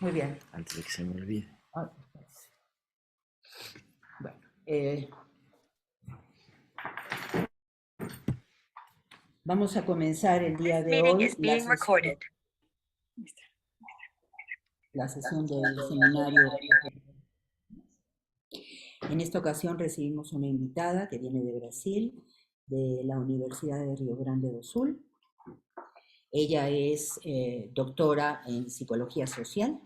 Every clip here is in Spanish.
Muy bien. Antes de que se me olvide. Ah, bueno, vamos a comenzar el día de hoy la sesión del seminario. En esta ocasión recibimos una invitada que viene de Brasil, de la Universidad de Río Grande do Sul. Ella es doctora en psicología social.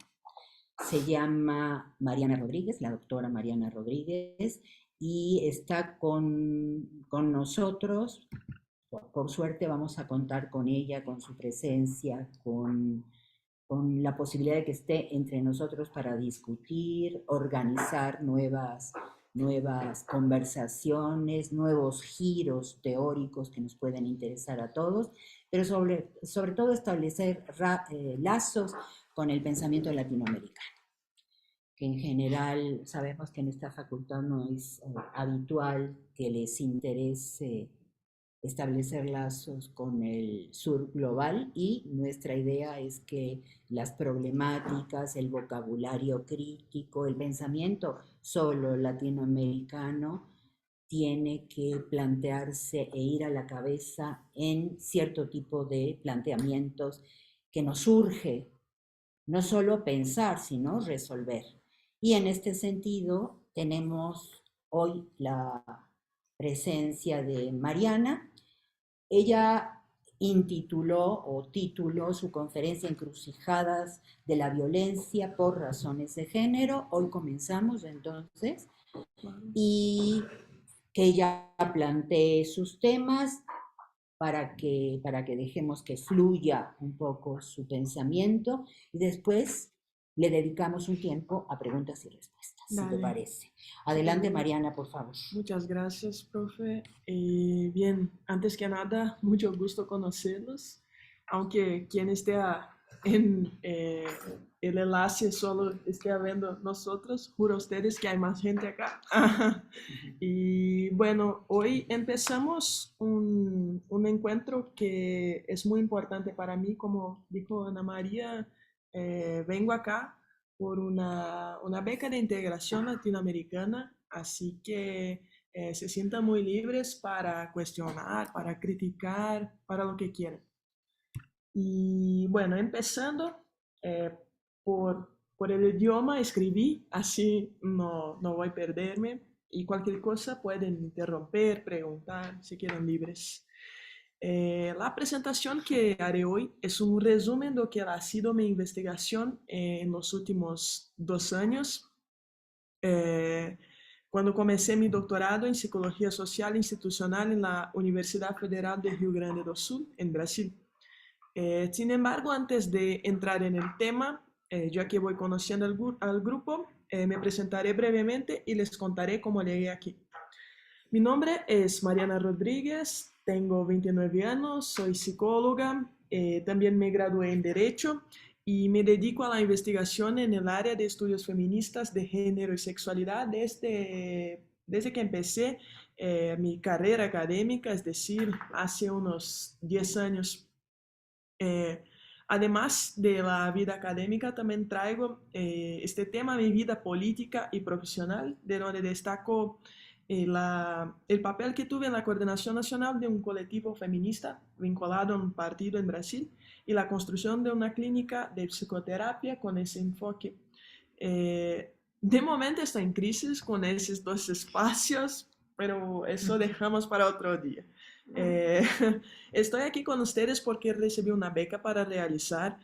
Se llama Mariana Rodríguez, la doctora Mariana Rodríguez, y está con nosotros. Por suerte vamos a contar con ella, con su presencia, con la posibilidad de que esté entre nosotros para discutir, organizar nuevas conversaciones, nuevos giros teóricos que nos pueden interesar a todos, pero sobre todo establecer lazos con el pensamiento latinoamericano, que en general sabemos que en esta facultad no es habitual que les interese establecer lazos con el sur global, y nuestra idea es que las problemáticas, el vocabulario crítico, el pensamiento solo latinoamericano tiene que plantearse e ir a la cabeza en cierto tipo de planteamientos que nos surge no solo pensar, sino resolver. Y en este sentido tenemos hoy la presencia de Mariana. Ella intituló o tituló su conferencia Encrucijadas de la violencia por razones de género. Hoy comenzamos entonces, y que ella plantee sus temas para que dejemos que fluya un poco su pensamiento, y después le dedicamos un tiempo a preguntas y respuestas, si te parece. Adelante, Mariana, por favor. Muchas gracias, profe. Y bien, antes que nada, mucho gusto conocerlos, aunque quien esté en el enlace solo esté viendo nosotros, juro a ustedes que hay más gente acá. Y bueno, hoy empezamos un encuentro que es muy importante para mí, como dijo Ana María, vengo acá por una beca de integración latinoamericana, así que se sientan muy libres para cuestionar, para criticar, para lo que quieran. Y bueno, empezando eh, por el idioma, escribí, así no voy a perderme, y cualquier cosa pueden interromper, preguntar, si quieren libres. La presentación que haré hoy es un resumen de lo que ha sido mi investigación en los últimos 2 años, cuando comencé mi doctorado en Psicología Social Institucional en la Universidad Federal de Rio Grande do Sul, en Brasil. Sin embargo, antes de entrar en el tema, ya que voy conociendo al grupo, me presentaré brevemente y les contaré cómo llegué aquí. Mi nombre es Mariana Rodríguez, tengo 29 años, soy psicóloga, también me gradué en Derecho y me dedico a la investigación en el área de estudios feministas de género y sexualidad desde que empecé mi carrera académica, es decir, hace unos 10 años. Además de la vida académica, también traigo este tema a mi vida política y profesional, de donde destaco el papel que tuve en la coordinación nacional de un colectivo feminista vinculado a un partido en Brasil y la construcción de una clínica de psicoterapia con ese enfoque. De momento está en crisis con esos dos espacios, pero eso dejamos para otro día. Estoy aquí con ustedes porque recibí una beca para realizar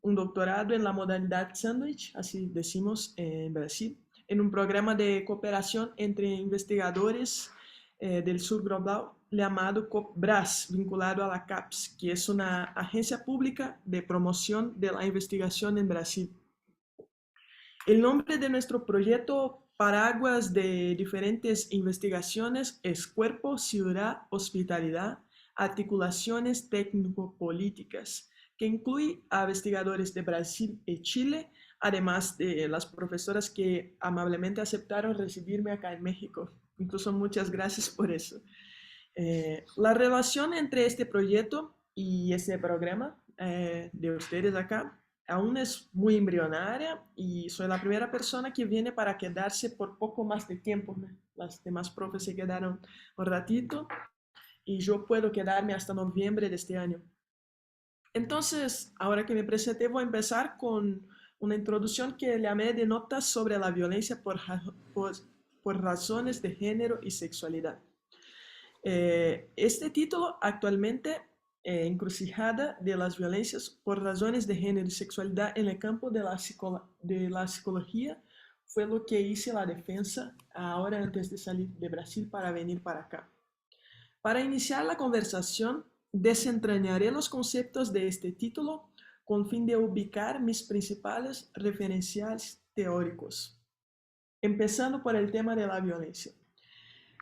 un doctorado en la modalidad sándwich, así decimos en Brasil, en un programa de cooperación entre investigadores del sur global llamado COPBRAS, vinculado a la CAPES, que es una agencia pública de promoción de la investigación en Brasil. El nombre de nuestro proyecto paraguas de diferentes investigaciones es Cuerpo, Ciudad, Hospitalidad, Articulaciones Técnico-Políticas, que incluye a investigadores de Brasil y Chile, además de las profesoras que amablemente aceptaron recibirme acá en México. Incluso muchas gracias por eso. La relación entre este proyecto y este programa de ustedes acá aún es muy embrionaria y soy la primera persona que viene para quedarse por poco más de tiempo, ¿no? Las demás profes se quedaron un ratito y yo puedo quedarme hasta noviembre de este año. Entonces, ahora que me presenté, voy a empezar con una introducción que llamé de notas sobre la violencia por razones de género y sexualidad. Este título actualmente, Encrucijada de las violencias por razones de género y sexualidad en el campo de la psicología, fue lo que hice la defensa ahora antes de salir de Brasil para venir para acá. Para iniciar la conversación, desentrañaré los conceptos de este título con fin de ubicar mis principales referenciales teóricos. Empezando por el tema de la violencia.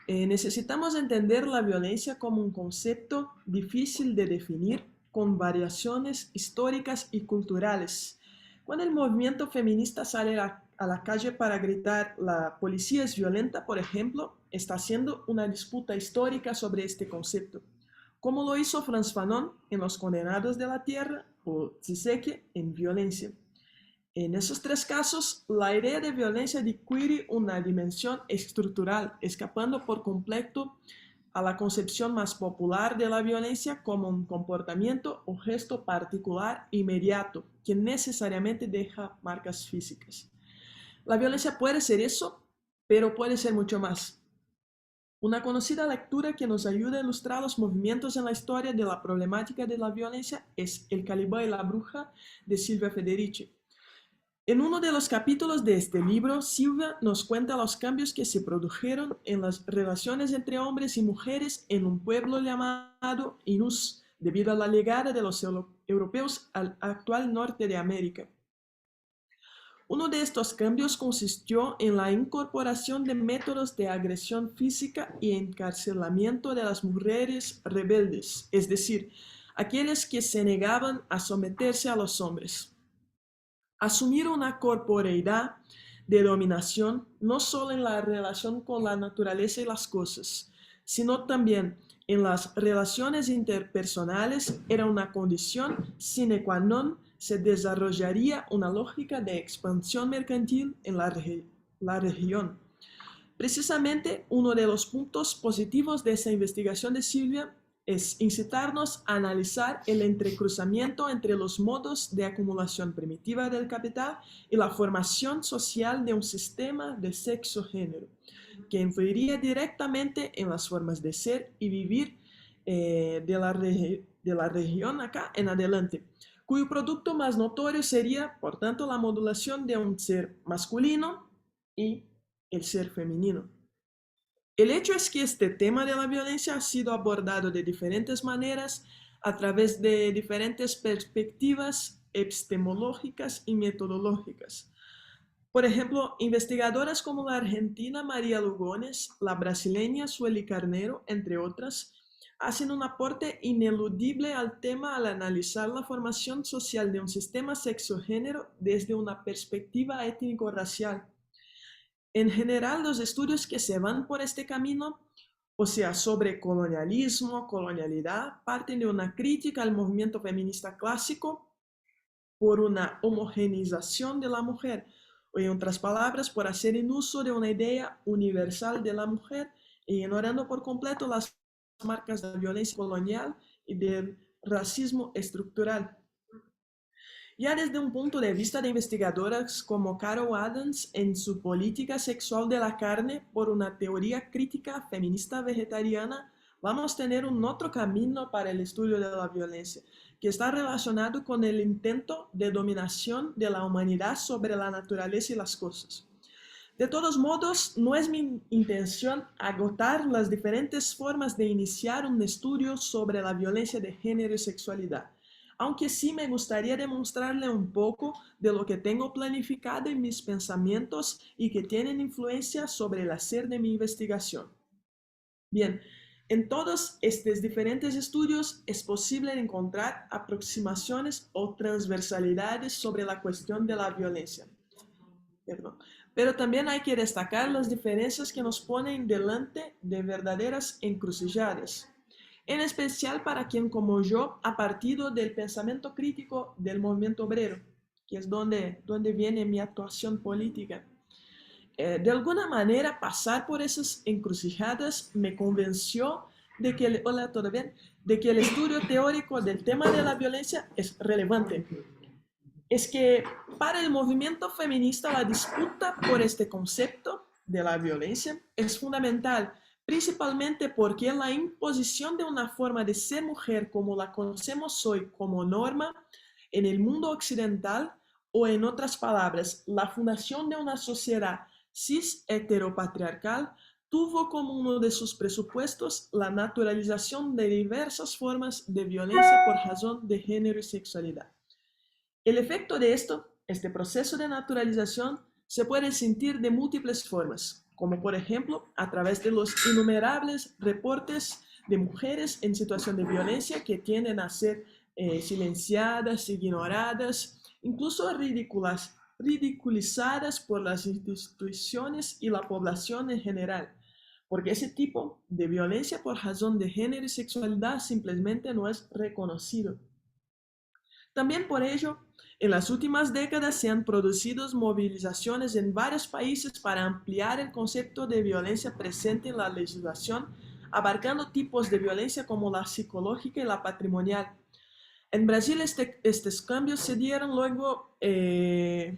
Necesitamos entender la violencia como un concepto difícil de definir, con variaciones históricas y culturales. Cuando el movimiento feminista sale a la calle para gritar "la policía es violenta", por ejemplo, está haciendo una disputa histórica sobre este concepto, como lo hizo Frantz Fanon en Los Condenados de la Tierra o Zizeque en Violencia. En esos tres casos, la idea de violencia adquiere una dimensión estructural, escapando por completo a la concepción más popular de la violencia como un comportamiento o gesto particular inmediato que necesariamente deja marcas físicas. La violencia puede ser eso, pero puede ser mucho más. Una conocida lectura que nos ayuda a ilustrar los movimientos en la historia de la problemática de la violencia es El Calibán y la Bruja de Silvia Federici. En uno de los capítulos de este libro, Silvia nos cuenta los cambios que se produjeron en las relaciones entre hombres y mujeres en un pueblo llamado Inus, debido a la llegada de los europeos al actual norte de América. Uno de estos cambios consistió en la incorporación de métodos de agresión física y encarcelamiento de las mujeres rebeldes, es decir, aquellas que se negaban a someterse a los hombres. Asumir una corporeidad de dominación no solo en la relación con la naturaleza y las cosas, sino también en las relaciones interpersonales era una condición sine qua non. Se desarrollaría una lógica de expansión mercantil en la región. Precisamente uno de los puntos positivos de esa investigación de Silvia es incitarnos a analizar el entrecruzamiento entre los modos de acumulación primitiva del capital y la formación social de un sistema de sexo-género, que influiría directamente en las formas de ser y vivir de la región acá en adelante, cuyo producto más notorio sería, por tanto, la modulación de un ser masculino y el ser femenino. El hecho es que este tema de la violencia ha sido abordado de diferentes maneras a través de diferentes perspectivas epistemológicas y metodológicas. Por ejemplo, investigadoras como la argentina María Lugones, la brasileña Sueli Carneiro, entre otras, hacen un aporte ineludible al tema al analizar la formación social de un sistema sexo-género desde una perspectiva étnico-racial. En general, los estudios que se van por este camino, o sea, sobre colonialismo, colonialidad, parten de una crítica al movimiento feminista clásico por una homogeneización de la mujer, o en otras palabras, por hacer en uso de una idea universal de la mujer y ignorando por completo las marcas de la violencia colonial y del racismo estructural. Ya desde un punto de vista de investigadoras como Carol Adams en su Política Sexual de la Carne por una teoría crítica feminista vegetariana, vamos a tener un otro camino para el estudio de la violencia, que está relacionado con el intento de dominación de la humanidad sobre la naturaleza y las cosas. De todos modos, no es mi intención agotar las diferentes formas de iniciar un estudio sobre la violencia de género y sexualidad, aunque sí me gustaría demostrarle un poco de lo que tengo planificado en mis pensamientos y que tienen influencia sobre el hacer de mi investigación. Bien, en todos estos diferentes estudios es posible encontrar aproximaciones o transversalidades sobre la cuestión de la violencia. Pero también hay que destacar las diferencias que nos ponen delante de verdaderas encrucijadas, en especial para quien como yo ha partido del pensamiento crítico del movimiento obrero. que es donde viene mi actuación política. De alguna manera, pasar por esas encrucijadas me convenció de que hola, ¿todo bien? De que el estudio teórico del tema de la violencia es relevante. Es que para el movimiento feminista la disputa por este concepto de la violencia es fundamental, principalmente porque la imposición de una forma de ser mujer como la conocemos hoy como norma en el mundo occidental, o en otras palabras, la fundación de una sociedad cis heteropatriarcal, tuvo como uno de sus presupuestos la naturalización de diversas formas de violencia por razón de género y sexualidad. El efecto de este proceso de naturalización, se puede sentir de múltiples formas, como por ejemplo a través de los innumerables reportes de mujeres en situación de violencia que tienden a ser silenciadas, ignoradas, incluso ridiculizadas por las instituciones y la población en general, porque ese tipo de violencia por razón de género y sexualidad simplemente no es reconocido. También por ello, en las últimas décadas se han producido movilizaciones en varios países para ampliar el concepto de violencia presente en la legislación, abarcando tipos de violencia como la psicológica y la patrimonial. En Brasil estos cambios se dieron luego del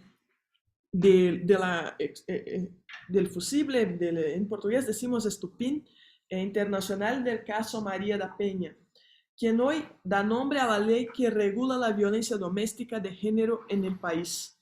fusible, en portugués decimos estupim, internacional del caso María da Penha, quien hoy da nombre a la ley que regula la violencia doméstica de género en el país.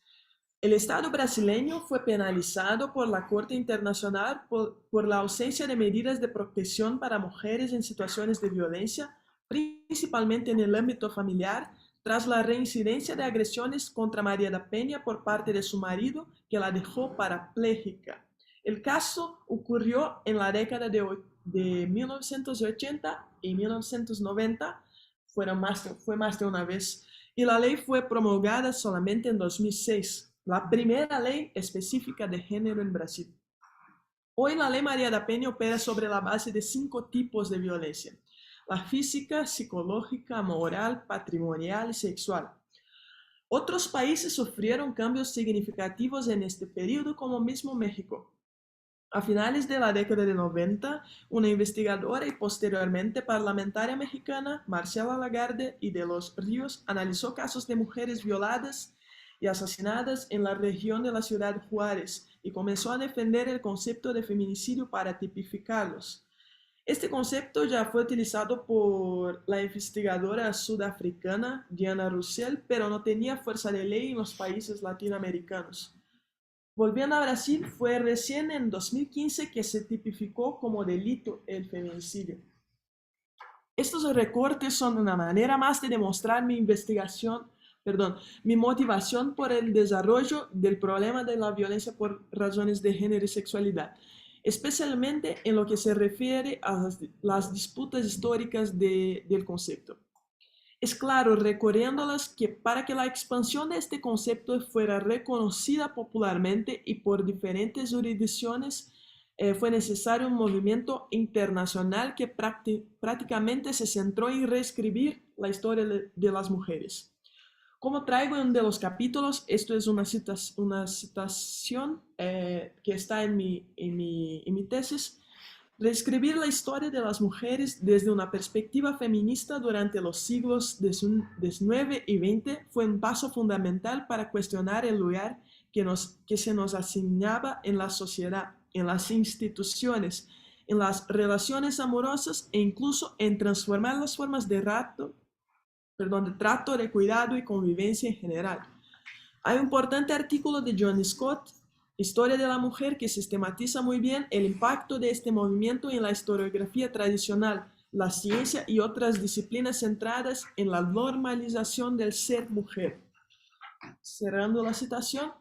El Estado brasileño fue penalizado por la Corte Internacional por la ausencia de medidas de protección para mujeres en situaciones de violencia, principalmente en el ámbito familiar, tras la reincidencia de agresiones contra María da Penha por parte de su marido, que la dejó parapléjica. El caso ocurrió en la década de 1980 y 1990, fue más de una vez, y la ley fue promulgada solamente en 2006, la primera ley específica de género en Brasil. Hoy la ley María da Penha opera sobre la base de 5 tipos de violencia: la física, psicológica, moral, patrimonial y sexual. Otros países sufrieron cambios significativos en este periodo, como mismo México. A finales de la década de 90, una investigadora y posteriormente parlamentaria mexicana, Marcela Lagarde y de los Ríos, analizó casos de mujeres violadas y asesinadas en la región de la ciudad Juárez y comenzó a defender el concepto de feminicidio para tipificarlos. Este concepto ya fue utilizado por la investigadora sudafricana Diana Russell, pero no tenía fuerza de ley en los países latinoamericanos. Volviendo a Brasil, fue recién en 2015 que se tipificó como delito el feminicidio. Estos recortes son una manera más de demostrar mi motivación por el desarrollo del problema de la violencia por razones de género y sexualidad, especialmente en lo que se refiere a las disputas históricas del concepto. Es claro, recorriéndolas, que para que la expansión de este concepto fuera reconocida popularmente y por diferentes jurisdicciones, fue necesario un movimiento internacional que prácticamente se centró en reescribir la historia de las mujeres. Como traigo en uno de los capítulos, esto es una citación que está en mi tesis. Reescribir la historia de las mujeres desde una perspectiva feminista durante los siglos XIX y XX fue un paso fundamental para cuestionar el lugar que se nos asignaba en la sociedad, en las instituciones, en las relaciones amorosas e incluso en transformar las formas de trato, de cuidado y convivencia en general. Hay un importante artículo de John Scott, Historia de la Mujer, que sistematiza muy bien el impacto de este movimiento en la historiografía tradicional, la ciencia y otras disciplinas centradas en la normalización del ser mujer. Cerrando la citación,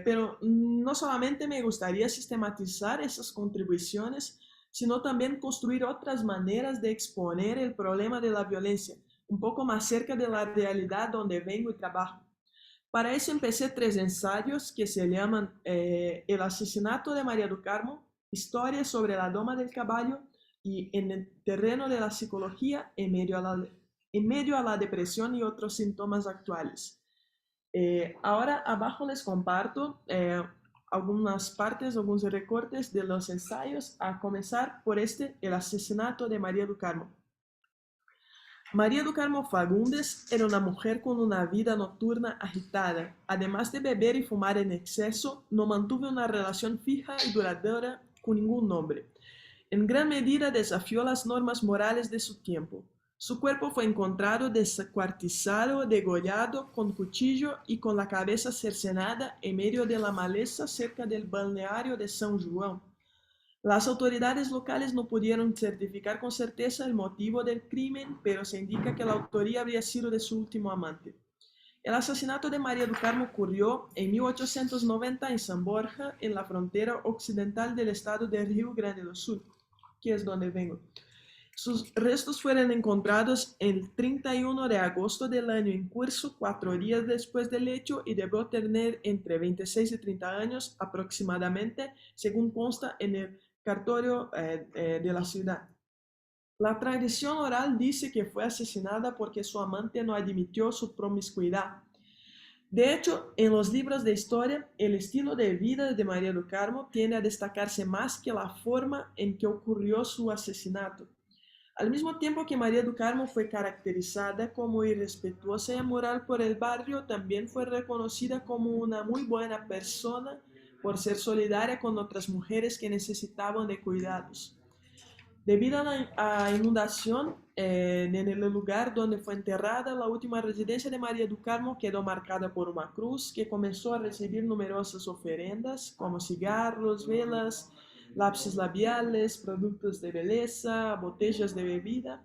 pero no solamente me gustaría sistematizar esas contribuciones, sino también construir otras maneras de exponer el problema de la violencia, un poco más cerca de la realidad donde vengo y trabajo. Para eso empecé 3 ensayos que se llaman El asesinato de María do Carmo, Historia sobre la doma del caballo y En el terreno de la psicología en medio a la depresión y otros síntomas actuales. Ahora abajo les comparto algunas partes, algunos recortes de los ensayos, a comenzar por el asesinato de María do Carmo. María do Carmo Fagundes era una mujer con una vida nocturna agitada. Además de beber y fumar en exceso, no mantuvo una relación fija y duradera con ningún hombre. En gran medida desafió las normas morales de su tiempo. Su cuerpo fue encontrado descuartizado, degollado con cuchillo y con la cabeza cercenada en medio de la maleza cerca del balneario de San Juan. Las autoridades locales no pudieron certificar con certeza el motivo del crimen, pero se indica que la autoría habría sido de su último amante. El asesinato de María do Carmo ocurrió en 1890 en San Borja, en la frontera occidental del estado de Río Grande do Sul, que es donde vengo. Sus restos fueron encontrados el 31 de agosto del año en curso, 4 días después del hecho, y debió tener entre 26 y 30 años aproximadamente, según consta en el cartorio de la ciudad. La tradición oral dice que fue asesinada porque su amante no admitió su promiscuidad. De hecho, en los libros de historia, el estilo de vida de María do Carmo tiende a destacarse más que la forma en que ocurrió su asesinato. Al mismo tiempo que María do Carmo fue caracterizada como irrespetuosa y amoral por el barrio, también fue reconocida como una muy buena persona por ser solidaria con otras mujeres que necesitaban de cuidados. Debido a la inundación en el lugar donde fue enterrada, la última residencia de María do Carmo quedó marcada por una cruz que comenzó a recibir numerosas ofrendas como cigarros, velas, lápices labiales, productos de belleza, botellas de bebida.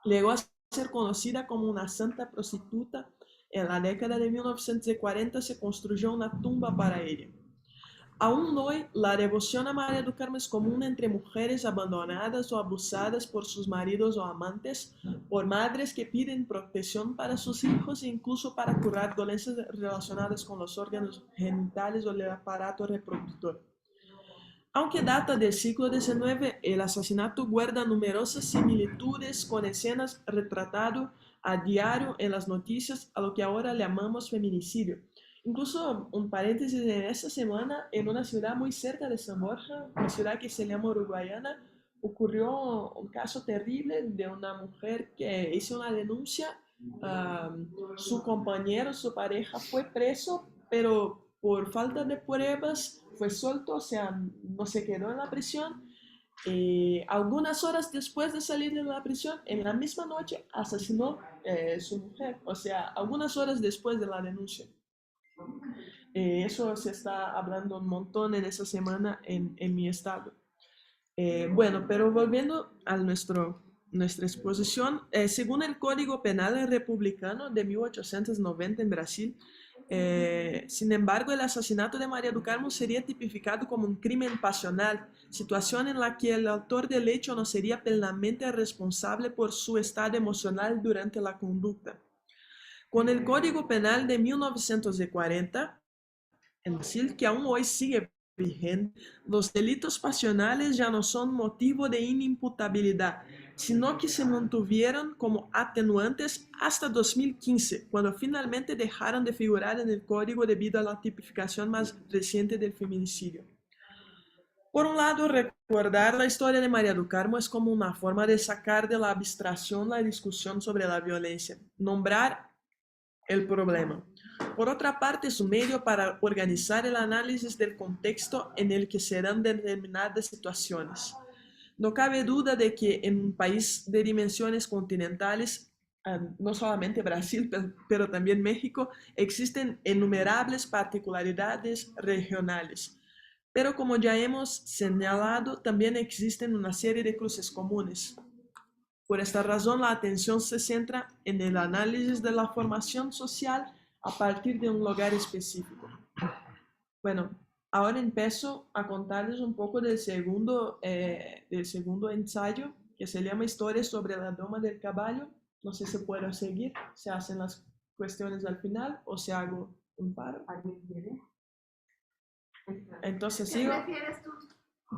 Llegó a ser conocida como una santa prostituta. En la década de 1940 se construyó una tumba para ella. Aún hoy, la devoción a María do Carmo es común entre mujeres abandonadas o abusadas por sus maridos o amantes, por madres que piden protección para sus hijos e incluso para curar dolencias relacionadas con los órganos genitales o el aparato reproductor. Aunque data del siglo XIX, el asesinato guarda numerosas similitudes con escenas retratadas a diario en las noticias a lo que ahora llamamos feminicidio. Incluso, un paréntesis, en esta semana, en una ciudad muy cerca de San Borja, una ciudad que se llama Uruguayana, ocurrió un caso terrible de una mujer que hizo una denuncia. Su compañero, su pareja, fue preso, pero por falta de pruebas fue suelto, o sea, no se quedó en la prisión. Algunas horas después de salir de la prisión, en la misma noche, asesinó a su mujer, o sea, algunas horas después de la denuncia. Eso se está hablando un montón en esa semana en mi estado. Bueno, pero volviendo a nuestra exposición, según el Código Penal Republicano de 1890 en Brasil, sin embargo, el asesinato de María do Carmo sería tipificado como un crimen pasional, situación en la que el autor del hecho no sería plenamente responsable por su estado emocional durante la conducta. Con el Código Penal de 1940, en Brasil, que aún hoy sigue vigente, los delitos pasionales ya no son motivo de inimputabilidad, sino que se mantuvieron como atenuantes hasta 2015, cuando finalmente dejaron de figurar en el código debido a la tipificación más reciente del feminicidio. Por un lado, recordar la historia de María do Carmo es como una forma de sacar de la abstracción la discusión sobre la violencia, nombrar el problema. Por otra parte, es un medio para organizar el análisis del contexto en el que se dan determinadas situaciones. No cabe duda de que en un país de dimensiones continentales, no solamente Brasil, pero también México, existen innumerables particularidades regionales. Pero como ya hemos señalado, también existen una serie de cruces comunes. Por esta razón, la atención se centra en el análisis de la formación social a partir de un lugar específico. Bueno, ahora empiezo a contarles un poco del segundo ensayo, que se llama Historia sobre la Doma del Caballo. No sé si puedo seguir, se hacen las cuestiones al final o si hago un paro. Entonces sigo. ¿Qué prefieres tú?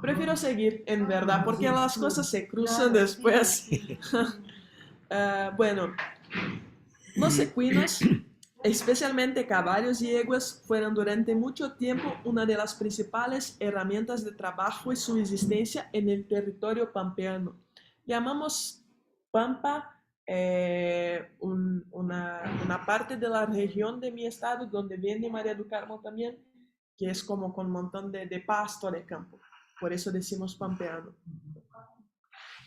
Prefiero seguir, en verdad, porque las cosas se cruzan después. Bueno, los equinos Especialmente caballos y yeguas fueron durante mucho tiempo una de las principales herramientas de trabajo y subsistencia en el territorio pampeano. Llamamos Pampa una parte de la región de mi estado donde viene María do Carmo también, que es como con un montón de pasto de campo. Por eso decimos pampeano.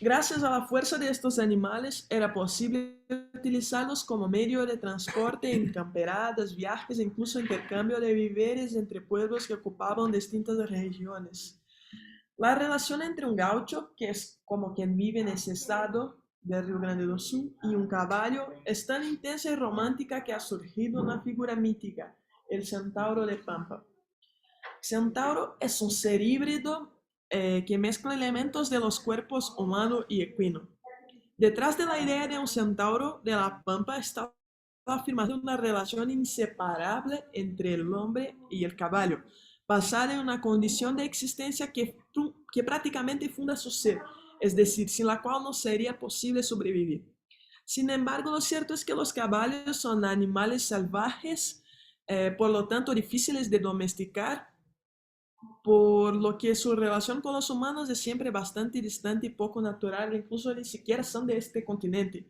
Gracias a la fuerza de estos animales era posible utilizarlos como medio de transporte en camperadas, viajes e incluso intercambio de víveres entre pueblos que ocupaban distintas regiones. La relación entre un gaucho, que es como quien vive en ese estado del Río Grande do Sul, y un caballo es tan intensa y romántica que ha surgido una figura mítica, el centauro de Pampa. Centauro es un ser híbrido que mezcla elementos de los cuerpos humano y equino. Detrás de la idea de un centauro de la Pampa está la afirmación de una relación inseparable entre el hombre y el caballo, basada en una condición de existencia que prácticamente funda su ser, es decir, sin la cual no sería posible sobrevivir. Sin embargo, lo cierto es que los caballos son animales salvajes, por lo tanto difíciles de domesticar, por lo que su relación con los humanos es siempre bastante distante y poco natural, incluso ni siquiera son de este continente.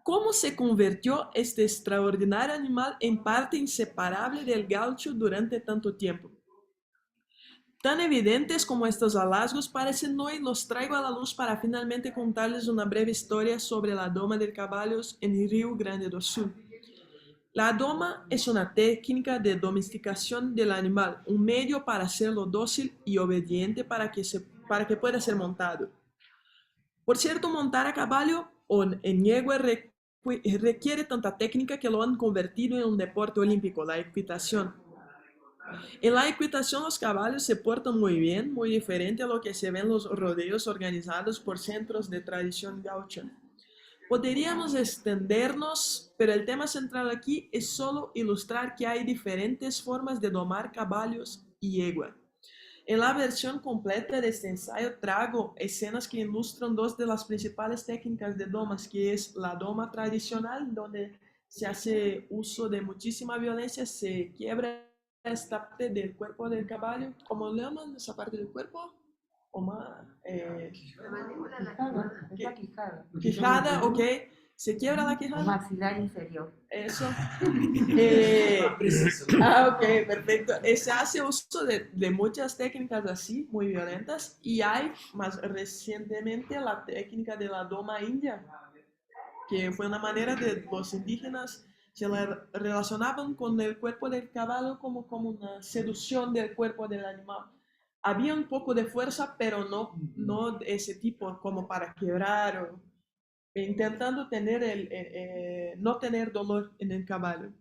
¿Cómo se convirtió este extraordinario animal en parte inseparable del gaucho durante tanto tiempo? Tan evidentes como estos hallazgos parecen hoy, los traigo a la luz para finalmente contarles una breve historia sobre la doma de caballos en Río Grande do Sul. La doma es una técnica de domesticación del animal, un medio para hacerlo dócil y obediente para que pueda ser montado. Por cierto, montar a caballo o en yegua requiere tanta técnica que lo han convertido en un deporte olímpico, la equitación. En la equitación los caballos se portan muy bien, muy diferente a lo que se ve en los rodeos organizados por centros de tradición gaucha. Podríamos extendernos, pero el tema central aquí es solo ilustrar que hay diferentes formas de domar caballos y yegua. En la versión completa de este ensayo traigo escenas que ilustran dos de las principales técnicas de domas, que es la doma tradicional, donde se hace uso de muchísima violencia, se quiebra esta parte del cuerpo del caballo. ¿Cómo le llaman esa parte del cuerpo? O más, La quijada. quijada, ok. Se quiebra la quijada. Maxilar inferior. Eso. Ok, perfecto. Se hace uso de muchas técnicas así, muy violentas, y hay más recientemente la técnica de la doma india, que fue una manera de los indígenas se relacionaban con el cuerpo del caballo como una seducción del cuerpo del animal. Había un poco de fuerza, pero no de ese tipo como para quebrar o intentando no tener dolor en el caballo.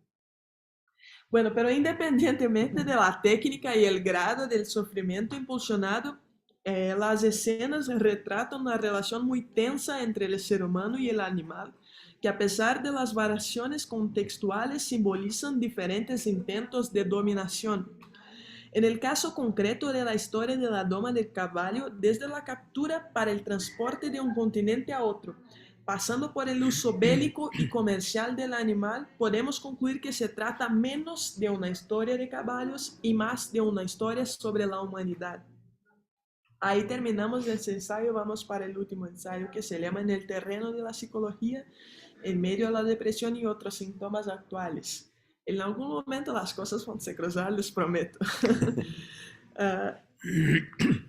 Bueno, pero independientemente de la técnica y el grado del sufrimiento impulsionado, las escenas retratan una relación muy tensa entre el ser humano y el animal, que a pesar de las variaciones contextuales simbolizan diferentes intentos de dominación. En el caso concreto de la historia de la doma del caballo, desde la captura para el transporte de un continente a otro, pasando por el uso bélico y comercial del animal, podemos concluir que se trata menos de una historia de caballos y más de una historia sobre la humanidad. Ahí terminamos ese ensayo, vamos para el último ensayo que se llama En el terreno de la psicología, en medio de la depresión y otros síntomas actuales. En algún momento las cosas van a cruzar, les prometo.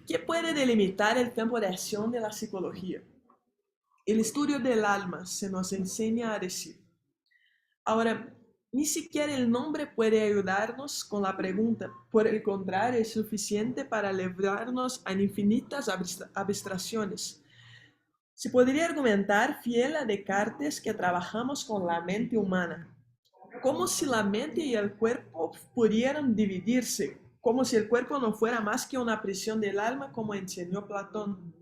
¿Qué puede delimitar el campo de acción de la psicología? El estudio del alma se nos enseña a decir. Ahora, ni siquiera el nombre puede ayudarnos con la pregunta. Por el contrario, es suficiente para llevarnos a infinitas abstracciones. Se podría argumentar, fiel a Descartes, que trabajamos con la mente humana, como si la mente y el cuerpo pudieran dividirse, como si el cuerpo no fuera más que una prisión del alma, como enseñó Platón.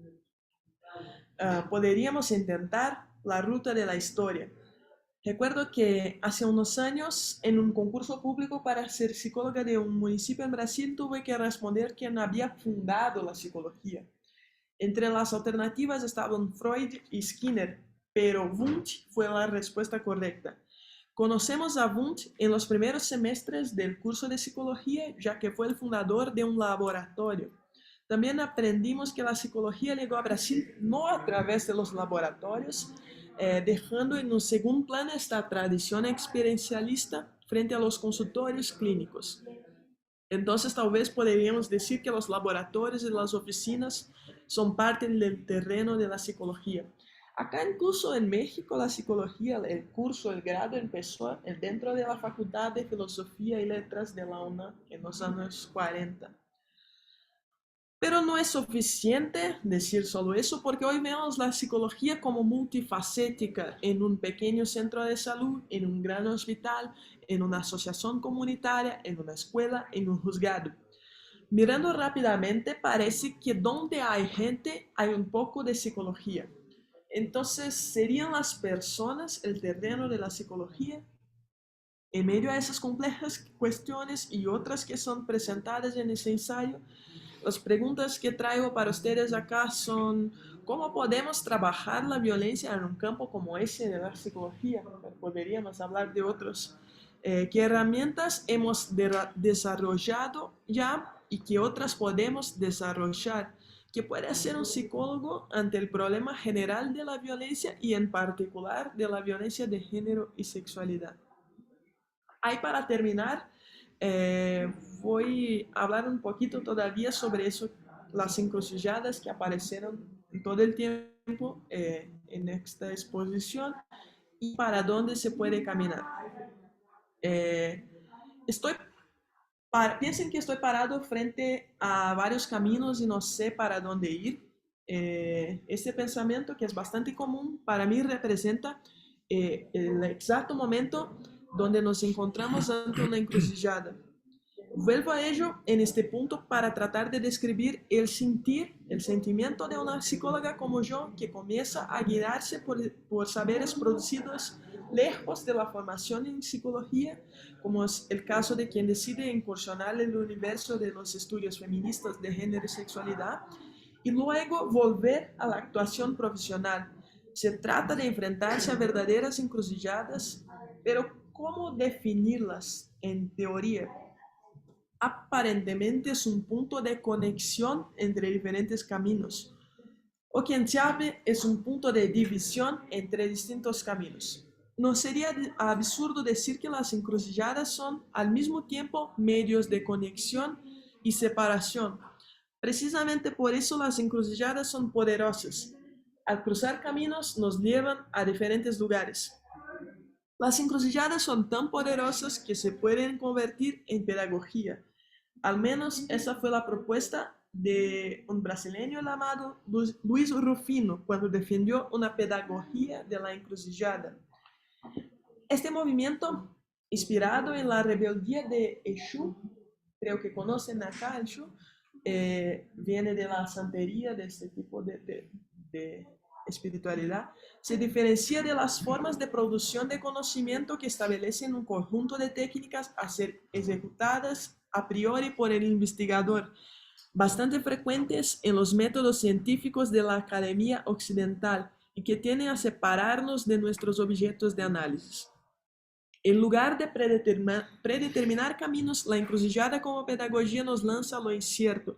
Podríamos intentar la ruta de la historia. Recuerdo que hace unos años, en un concurso público para ser psicóloga de un municipio en Brasil, tuve que responder quién había fundado la psicología. Entre las alternativas estaban Freud y Skinner, pero Wundt fue la respuesta correcta. Conocemos a Wundt en los primeros semestres del curso de psicología, ya que fue el fundador de un laboratorio. También aprendimos que la psicología llegó a Brasil no a través de los laboratorios, dejando en un segundo plano esta tradición experiencialista frente a los consultorios clínicos. Entonces, tal vez podríamos decir que los laboratorios y las oficinas son parte del terreno de la psicología. Acá incluso en México la psicología, el curso, el grado empezó dentro de la Facultad de Filosofía y Letras de la UNAM en los años 40. Pero no es suficiente decir solo eso, porque hoy vemos la psicología como multifacética en un pequeño centro de salud, en un gran hospital, en una asociación comunitaria, en una escuela, en un juzgado. Mirando rápidamente, parece que donde hay gente hay un poco de psicología. Entonces, ¿serían las personas el terreno de la psicología? En medio a esas complejas cuestiones y otras que son presentadas en ese ensayo, las preguntas que traigo para ustedes acá son: ¿cómo podemos trabajar la violencia en un campo como ese de la psicología? Podríamos hablar de otros. ¿Qué herramientas hemos desarrollado ya y qué otras podemos desarrollar? ¿Qué puede hacer un psicólogo ante el problema general de la violencia y en particular de la violencia de género y sexualidad? Ahí para terminar, voy a hablar un poquito todavía sobre eso, las encrucijadas que aparecieron todo el tiempo en esta exposición y para dónde se puede caminar. Eh, estoy Piensen que estoy parado frente a varios caminos y no sé para dónde ir. Este pensamiento, que es bastante común, para mí representa el exacto momento donde nos encontramos ante una encrucijada. Vuelvo a ello en este punto para tratar de describir el sentir, el sentimiento de una psicóloga como yo, que comienza a guiarse por saberes producidos lejos de la formación en psicología, como es el caso de quien decide incursionar en el universo de los estudios feministas de género y sexualidad, y luego volver a la actuación profesional. Se trata de enfrentarse a verdaderas encrucijadas, pero ¿cómo definirlas en teoría? Aparentemente es un punto de conexión entre diferentes caminos, o quien sabe es un punto de división entre distintos caminos. No sería absurdo decir que las encrucijadas son al mismo tiempo medios de conexión y separación. Precisamente por eso las encrucijadas son poderosas. Al cruzar caminos nos llevan a diferentes lugares. Las encrucijadas son tan poderosas que se pueden convertir en pedagogía. Al menos esa fue la propuesta de un brasileño llamado Luis Rufino cuando defendió una pedagogía de la encrucijada. Este movimiento, inspirado en la rebeldía de Exu, creo que conocen acá Exu, viene de la santería, de este tipo de espiritualidad, se diferencia de las formas de producción de conocimiento que establecen un conjunto de técnicas a ser ejecutadas a priori por el investigador, bastante frecuentes en los métodos científicos de la academia occidental y que tienden a separarnos de nuestros objetos de análisis. En lugar de predeterminar caminos, la encrucijada como pedagogía nos lanza a lo incierto.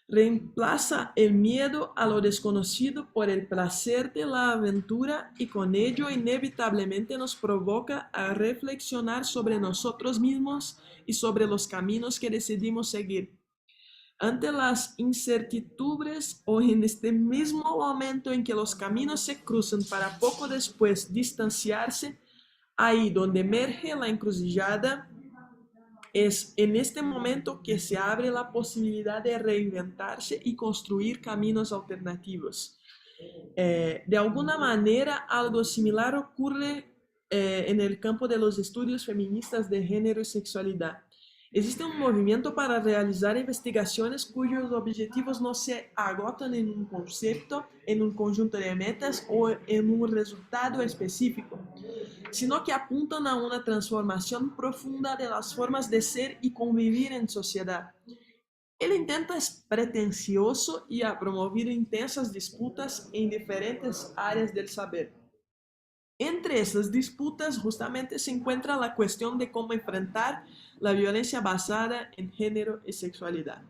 Reemplaza el miedo a lo desconocido por el placer de la aventura y con ello inevitablemente nos provoca a reflexionar sobre nosotros mismos y sobre los caminos que decidimos seguir. Ante las incertidumbres o en este mismo momento en que los caminos se cruzan para poco después distanciarse, ahí donde emerge la encrucijada, es en este momento que se abre la posibilidad de reinventarse y construir caminos alternativos. De alguna manera, algo similar ocurre en el campo de los estudios feministas de género y sexualidad. Existe un movimiento para realizar investigaciones cuyos objetivos no se agotan en un concepto, en un conjunto de metas o en un resultado específico, sino que apuntan a una transformación profunda de las formas de ser y convivir en sociedad. El intento es pretencioso y ha promovido intensas disputas en diferentes áreas del saber. Entre esas disputas justamente se encuentra la cuestión de cómo enfrentar la violencia basada en género y sexualidad.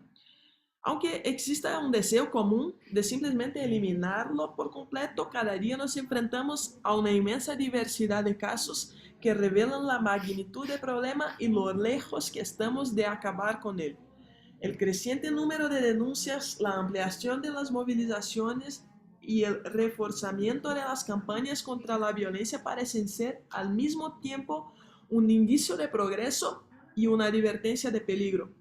Aunque exista un deseo común de simplemente eliminarlo por completo, cada día nos enfrentamos a una inmensa diversidad de casos que revelan la magnitud del problema y lo lejos que estamos de acabar con él. El creciente número de denuncias, la ampliación de las movilizaciones y el reforzamiento de las campañas contra la violencia parecen ser al mismo tiempo un indicio de progreso y una advertencia de peligro.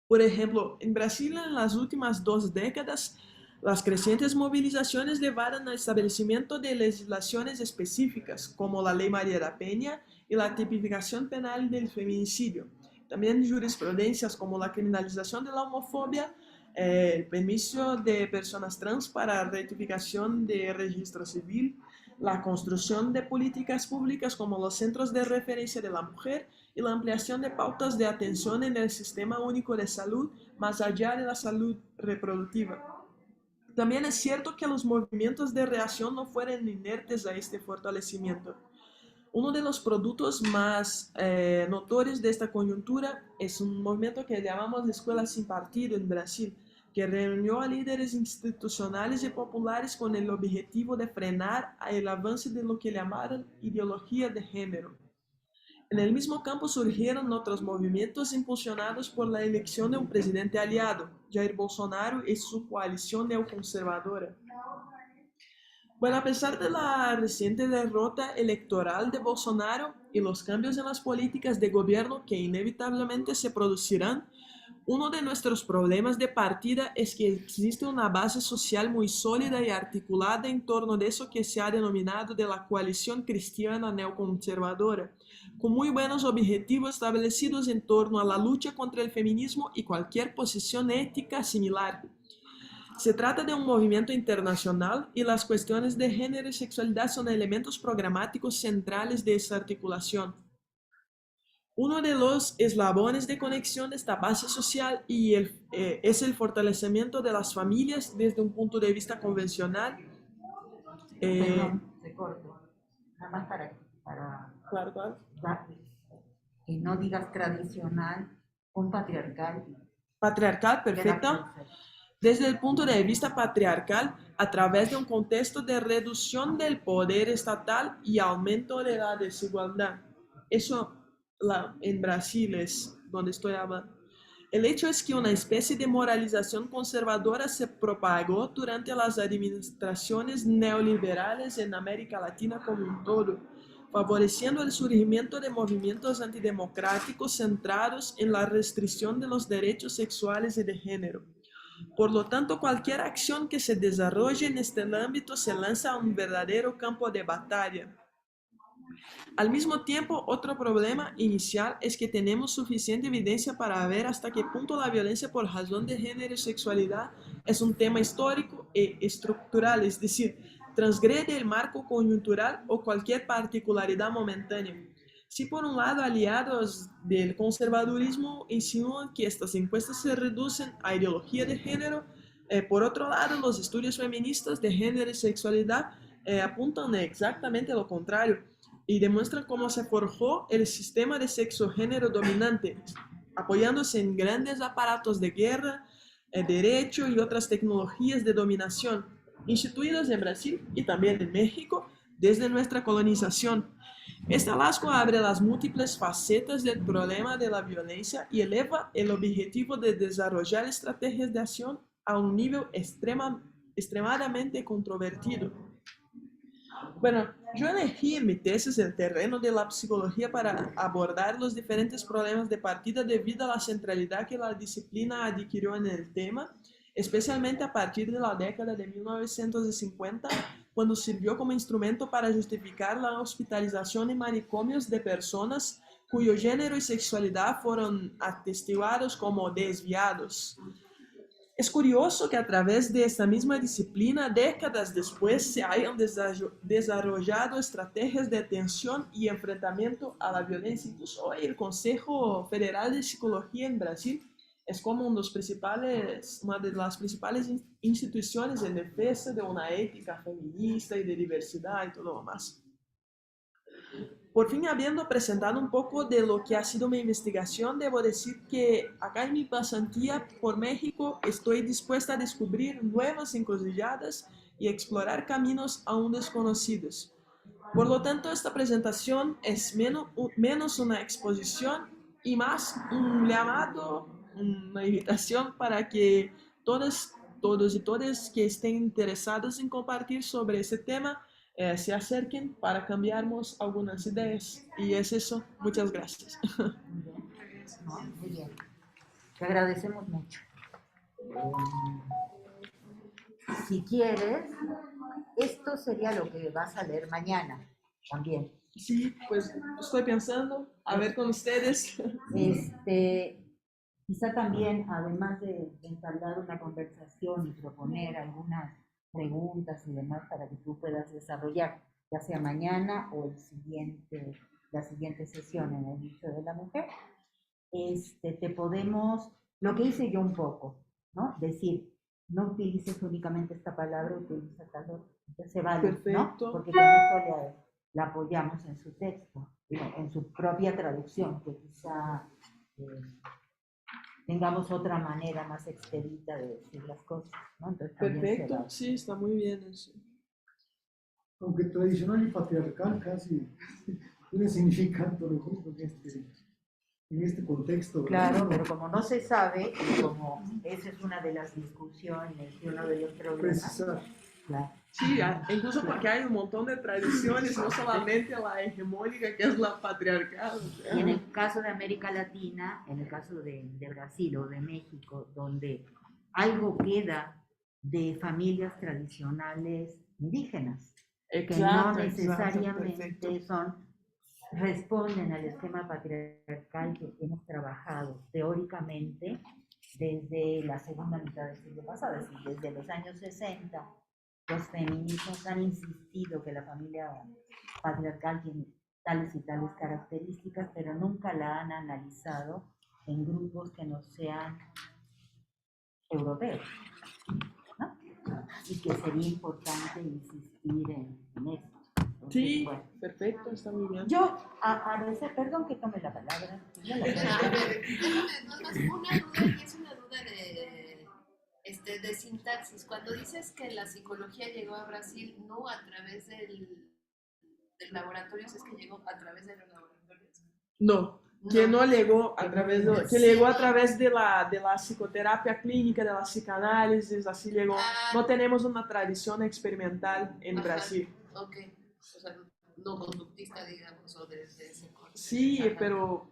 Por ejemplo, en Brasil en las últimas 2 décadas, las crecientes movilizaciones llevaron al establecimiento de legislaciones específicas, como la Ley María da Penha y la tipificación penal del feminicidio. También jurisprudencias como la criminalización de la homofobia, el permiso de personas trans para rectificación de registro civil, la construcción de políticas públicas como los centros de referencia de la mujer y la ampliación de pautas de atención en el Sistema Único de Salud más allá de la salud reproductiva. También es cierto que los movimientos de reacción no fueron inertes a este fortalecimiento. Uno de los productos más notorios de esta coyuntura es un movimiento que llamamos Escuela Sin Partido en Brasil, que reunió a líderes institucionales y populares con el objetivo de frenar el avance de lo que llamaron ideología de género. En el mismo campo surgieron otros movimientos impulsionados por la elección de un presidente aliado, Jair Bolsonaro y su coalición neoconservadora. Bueno, a pesar de la reciente derrota electoral de Bolsonaro y los cambios en las políticas de gobierno que inevitablemente se producirán, uno de nuestros problemas de partida es que existe una base social muy sólida y articulada en torno de eso que se ha denominado de la coalición cristiana neoconservadora, con muy buenos objetivos establecidos en torno a la lucha contra el feminismo y cualquier posición ética similar. Se trata de un movimiento internacional y las cuestiones de género y sexualidad son elementos programáticos centrales de esa articulación. Uno de los eslabones de conexión de esta base social es el fortalecimiento de las familias desde un punto de vista convencional. Perdón, te corto. Nada más Claro, claro. Que no digas tradicional, un patriarcal. Patriarcal, perfecto. Desde el punto de vista patriarcal, a través de un contexto de reducción del poder estatal y aumento de la desigualdad. Eso en Brasil es donde estoy hablando. El hecho es que una especie de moralización conservadora se propagó durante las administraciones neoliberales en América Latina como un todo, favoreciendo el surgimiento de movimientos antidemocráticos centrados en la restricción de los derechos sexuales y de género. Por lo tanto, cualquier acción que se desarrolle en este ámbito se lanza a un verdadero campo de batalla. Al mismo tiempo, otro problema inicial es que tenemos suficiente evidencia para ver hasta qué punto la violencia por razón de género y sexualidad es un tema histórico e estructural, es decir, transgrede el marco coyuntural o cualquier particularidad momentánea. Si por un lado aliados del conservadurismo insinúan que estas encuestas se reducen a ideología de género, por otro lado los estudios feministas de género y sexualidad apuntan exactamente lo contrario y demuestran cómo se forjó el sistema de sexo-género dominante, apoyándose en grandes aparatos de guerra, derecho y otras tecnologías de dominación, instituidas en Brasil y también en México desde nuestra colonización. Este hallazgo abre las múltiples facetas del problema de la violencia y eleva el objetivo de desarrollar estrategias de acción a un nivel extremadamente controvertido. Bueno, yo elegí en mi tesis el terreno de la psicología para abordar los diferentes problemas de partida debido a la centralidad que la disciplina adquirió en el tema, especialmente a partir de la década de 1950, cuando sirvió como instrumento para justificar la hospitalización en manicomios de personas cuyo género y sexualidad fueron atestiguados como desviados. Es curioso que a través de esta misma disciplina, décadas después, se hayan desarrollado estrategias de atención y enfrentamiento a la violencia. Incluso hoy el Consejo Federal de Psicología en Brasil es como una de las principales instituciones en defensa de una ética feminista y de diversidad y todo lo más. Por fin, habiendo presentado un poco de lo que ha sido mi investigación, debo decir que acá en mi pasantía por México estoy dispuesta a descubrir nuevas encrucijadas y explorar caminos aún desconocidos. Por lo tanto, esta presentación es menos una exposición y más un llamado, una invitación para que todos y todas que estén interesados en compartir sobre ese tema se acerquen para cambiarnos algunas ideas. Y es eso. Muchas gracias. Muy bien. No, muy bien. Te agradecemos mucho. Si quieres, esto sería lo que vas a leer mañana también. Sí, pues estoy pensando, a ver con ustedes. Quizá también, además de entablar una conversación y proponer algunas preguntas y demás para que tú puedas desarrollar, ya sea mañana o la siguiente sesión en el Nicho de la Mujer, te podemos, lo que hice yo un poco, ¿no? Decir, no utilices únicamente esta palabra, utiliza tal otra, entonces se vale, ¿no? Perfecto. Porque con eso la apoyamos en su texto, en su propia traducción, que quizá tengamos otra manera más expedita de decir las cosas, ¿no? Entonces también se Perfecto, vale. sí, está muy bien eso. Aunque tradicional y patriarcal casi tiene significado lo mismo en este contexto. ¿Verdad? Claro, pero como no se sabe, y como esa es una de las discusiones y uno de los problemas, Precisar. claro. Sí, incluso porque hay un montón de tradiciones, no solamente la hegemónica que es la patriarcal. Y en el caso de América Latina, en el caso de Brasil o de México, donde algo queda de familias tradicionales indígenas, que no necesariamente responden al esquema patriarcal que hemos trabajado teóricamente desde la segunda mitad del siglo pasado, es decir, desde los años 60, los feminismos han insistido que la familia patriarcal tiene tales y tales características, pero nunca la han analizado en grupos que no sean europeos, ¿no? Y que sería importante insistir en esto. Entonces, Sí, bueno. perfecto, está muy bien. Yo, a veces, perdón que tome la palabra. A ver, déjame, nada más una duda, y es una duda de sintaxis. Cuando dices que la psicología llegó a Brasil no a través del laboratorios, es que llegó a través de los laboratorios. No, que no llegó a través de, que llegó a través de la psicoterapia clínica, de la psicanálisis, así llegó. No tenemos una tradición experimental en Brasil. Ok, o sea, no conductista, digamos, o de ese corte. Sí, pero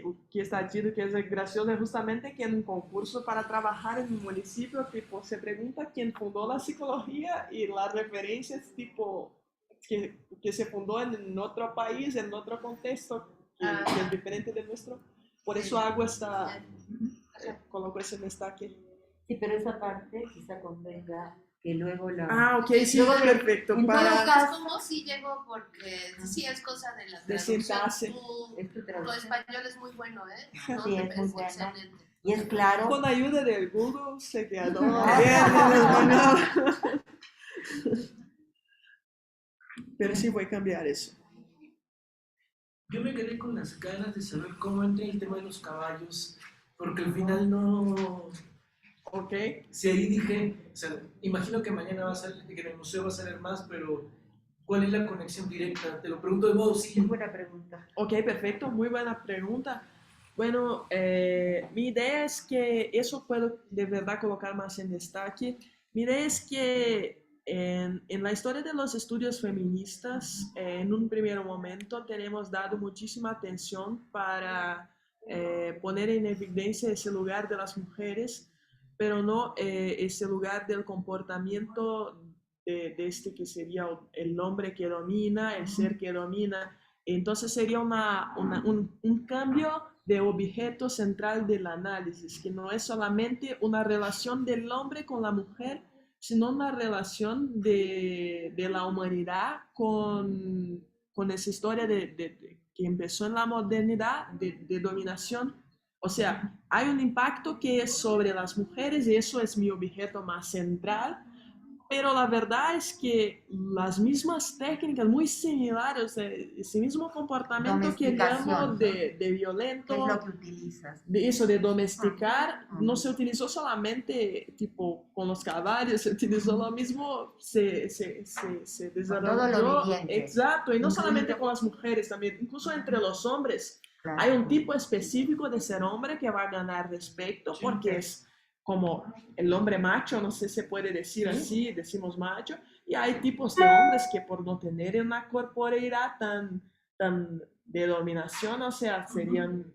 o que está chido, que es gracioso, es justamente que en un concurso para trabajar en un municipio, tipo, se pregunta quién fundó la psicología y la referencia es tipo que se fundó en otro país, en otro contexto, que es diferente del nuestro. Por eso hago coloco ese destaque. Sí, pero esa parte quizá convenga que luego la... Ah, ok, sí, luego perfecto. en Para... todo caso, Es como si llegó porque sí es cosa de la De traducción. sintaxis. Tu español es muy bueno, ¿eh? No, sí, es muy bueno. Excelente. Y es claro... Con ayuda del Google se quedó bien en español. Pero sí voy a cambiar eso. Yo me quedé con las ganas de saber cómo entra el tema de los caballos, porque al final no... Ok. Si ahí dije, o sea, imagino que mañana va a salir, que en el museo va a salir más, pero ¿cuál es la conexión directa? Te lo pregunto de modo simple. Es buena pregunta. Ok, perfecto, muy buena pregunta. Bueno, mi idea es que eso puedo de verdad colocar más en destaque. Mi idea es que en la historia de los estudios feministas, en un primer momento tenemos dado muchísima atención para poner en evidencia ese lugar de las mujeres, pero no ese lugar del comportamiento de este que sería el hombre que domina, el ser que domina. Entonces sería un cambio de objeto central del análisis, que no es solamente una relación del hombre con la mujer, sino una relación de la humanidad con esa historia que empezó en la modernidad de dominación. O sea, hay un impacto que es sobre las mujeres y eso es mi objeto más central, Pero la verdad es que las mismas técnicas muy similares, ese mismo comportamiento que llamo Domesticación. de ¿Qué es lo violento, que utilizas? de eso de domesticar, Ah, no se utilizó solamente tipo con los caballos, se utilizó lo mismo, se con todo lo desarrolló, viviente, exacto, y no solamente incluido, con las mujeres, también, incluso entre los hombres. Hay claro, un tipo específico de ser hombre que va a ganar respeto porque es como el hombre macho, no sé si se puede decir ¿sí? así, decimos macho, y hay tipos de hombres que por no tener una corporeidad tan de dominación, o sea, serían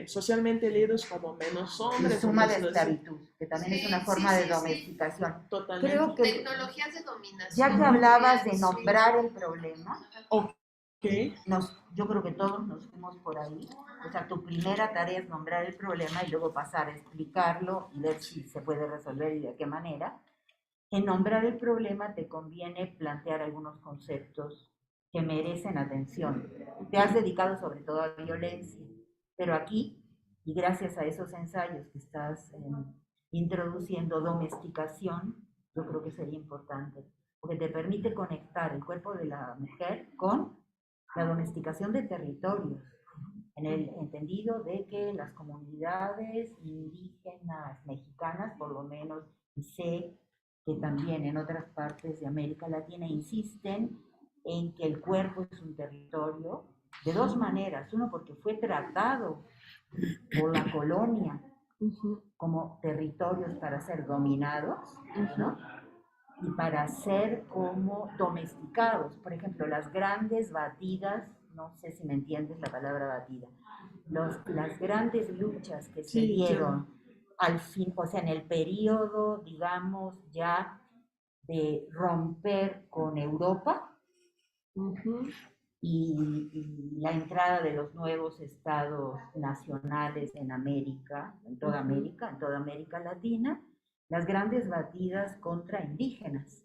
socialmente leídos como menos Y hombres o suma de cosas así. esclavitud, que también es Sí, una sí, forma de sí, sí. domesticación. Totalmente. Creo que Tecnologías de ya que dominación hablabas de podrían ser. nombrar el problema, Ok. yo creo que todos nos fuimos por ahí. O sea, tu primera tarea es nombrar el problema y luego pasar a explicarlo y ver si se puede resolver y de qué manera. En nombrar el problema te conviene plantear algunos conceptos que merecen atención. Te has dedicado sobre todo a violencia, pero aquí, y gracias a esos ensayos que estás introduciendo, domesticación, yo creo que sería importante, porque te permite conectar el cuerpo de la mujer con la domesticación de territorios, en el entendido de que las comunidades indígenas mexicanas, por lo menos, y sé que también en otras partes de América Latina insisten en que el cuerpo es un territorio de dos maneras. Uno, porque fue tratado por la colonia como territorios para ser dominados, ¿no? Y para ser como domesticados. Por ejemplo, las grandes batidas, no sé si me entiendes la palabra batida, las grandes luchas que se Sí, entiendo. dieron al fin, o sea, en el periodo, digamos, ya de romper con Europa y la entrada de los nuevos estados nacionales en América, en toda América Latina, las grandes batidas contra indígenas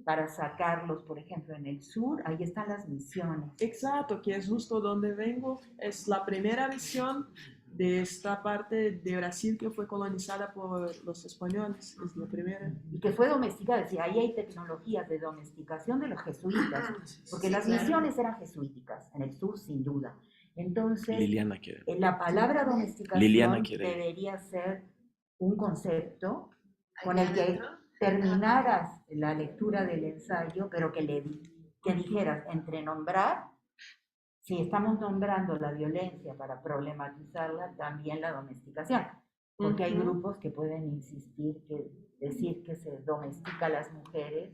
para sacarlos, por ejemplo, en el sur, ahí están las misiones. Exacto, que es justo donde vengo. Es la primera visión de esta parte de Brasil que fue colonizada por los españoles. Es la primera. Y que fue domesticada, es decir, ahí hay tecnologías de domesticación de los jesuitas, porque Sí, las claro. misiones eran jesuíticas, en el sur sin duda. Entonces, Liliana quiere. la palabra domesticación Liliana quiere. debería ser un concepto con Allá el que adentro. terminaras la lectura del ensayo, pero que dijeras entre nombrar, si estamos nombrando la violencia para problematizarla, también la domesticación, porque hay grupos que pueden insistir que decir que se domestica a las mujeres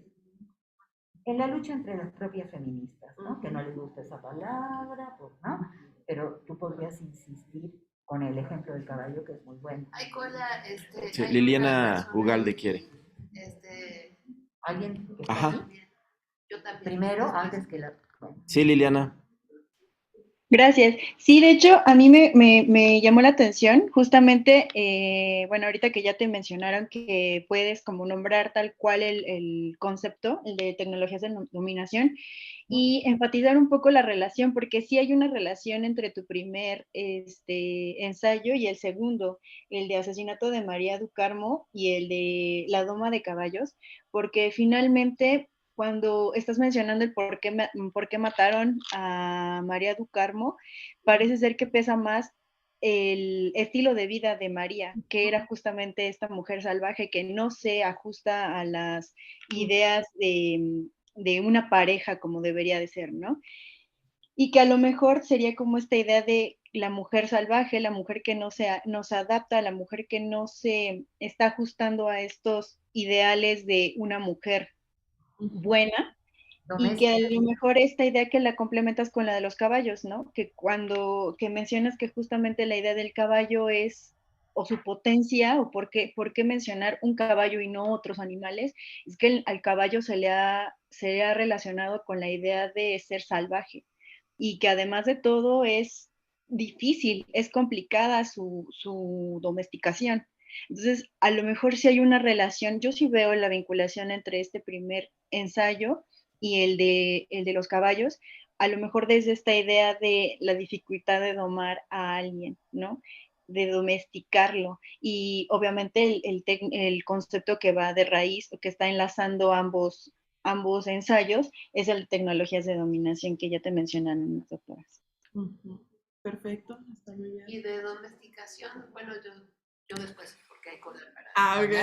en la lucha entre las propias feministas, ¿no? Que no les gusta esa palabra, pues, ¿no? Pero tú podrías insistir con el ejemplo del caballo, que es muy bueno. Hay cola, Sí, hay una Liliana persona Ugalde ahí, quiere. ¿Alguien que está Ajá. aquí? yo también. Primero, Después. antes que la... Bueno. Sí, Liliana. Gracias. Sí, de hecho, a mí me llamó la atención justamente, bueno, ahorita que ya te mencionaron que puedes como nombrar tal cual el concepto, el de tecnologías de dominación, y enfatizar un poco la relación, porque sí hay una relación entre tu primer ensayo y el segundo, el de asesinato de María du Carmo y el de la doma de caballos, porque finalmente cuando estás mencionando el por qué mataron a María du Carmo, parece ser que pesa más el estilo de vida de María, que era justamente esta mujer salvaje que no se ajusta a las ideas de una pareja como debería de ser, ¿no? Y que a lo mejor sería como esta idea de la mujer salvaje, la mujer que no se adapta, la mujer que no se está ajustando a estos ideales de una mujer buena, y que a lo mejor esta idea que la complementas con la de los caballos, ¿no? Que cuando que mencionas que justamente la idea del caballo es o su potencia o por qué mencionar un caballo y no otros animales, es que al caballo se le ha relacionado con la idea de ser salvaje y que además de todo es difícil, es complicada su domesticación. Entonces, a lo mejor sí hay una relación, yo sí veo la vinculación entre este primer ensayo y el de los caballos, a lo mejor desde esta idea de la dificultad de domar a alguien, ¿no? de domesticarlo. Y obviamente el concepto que va de raíz, o que está enlazando ambos ensayos, es el de tecnologías de dominación que ya te mencionan las doctoras. Perfecto, está muy bien. Y de domesticación, bueno, yo después, porque hay cosas para... Ok.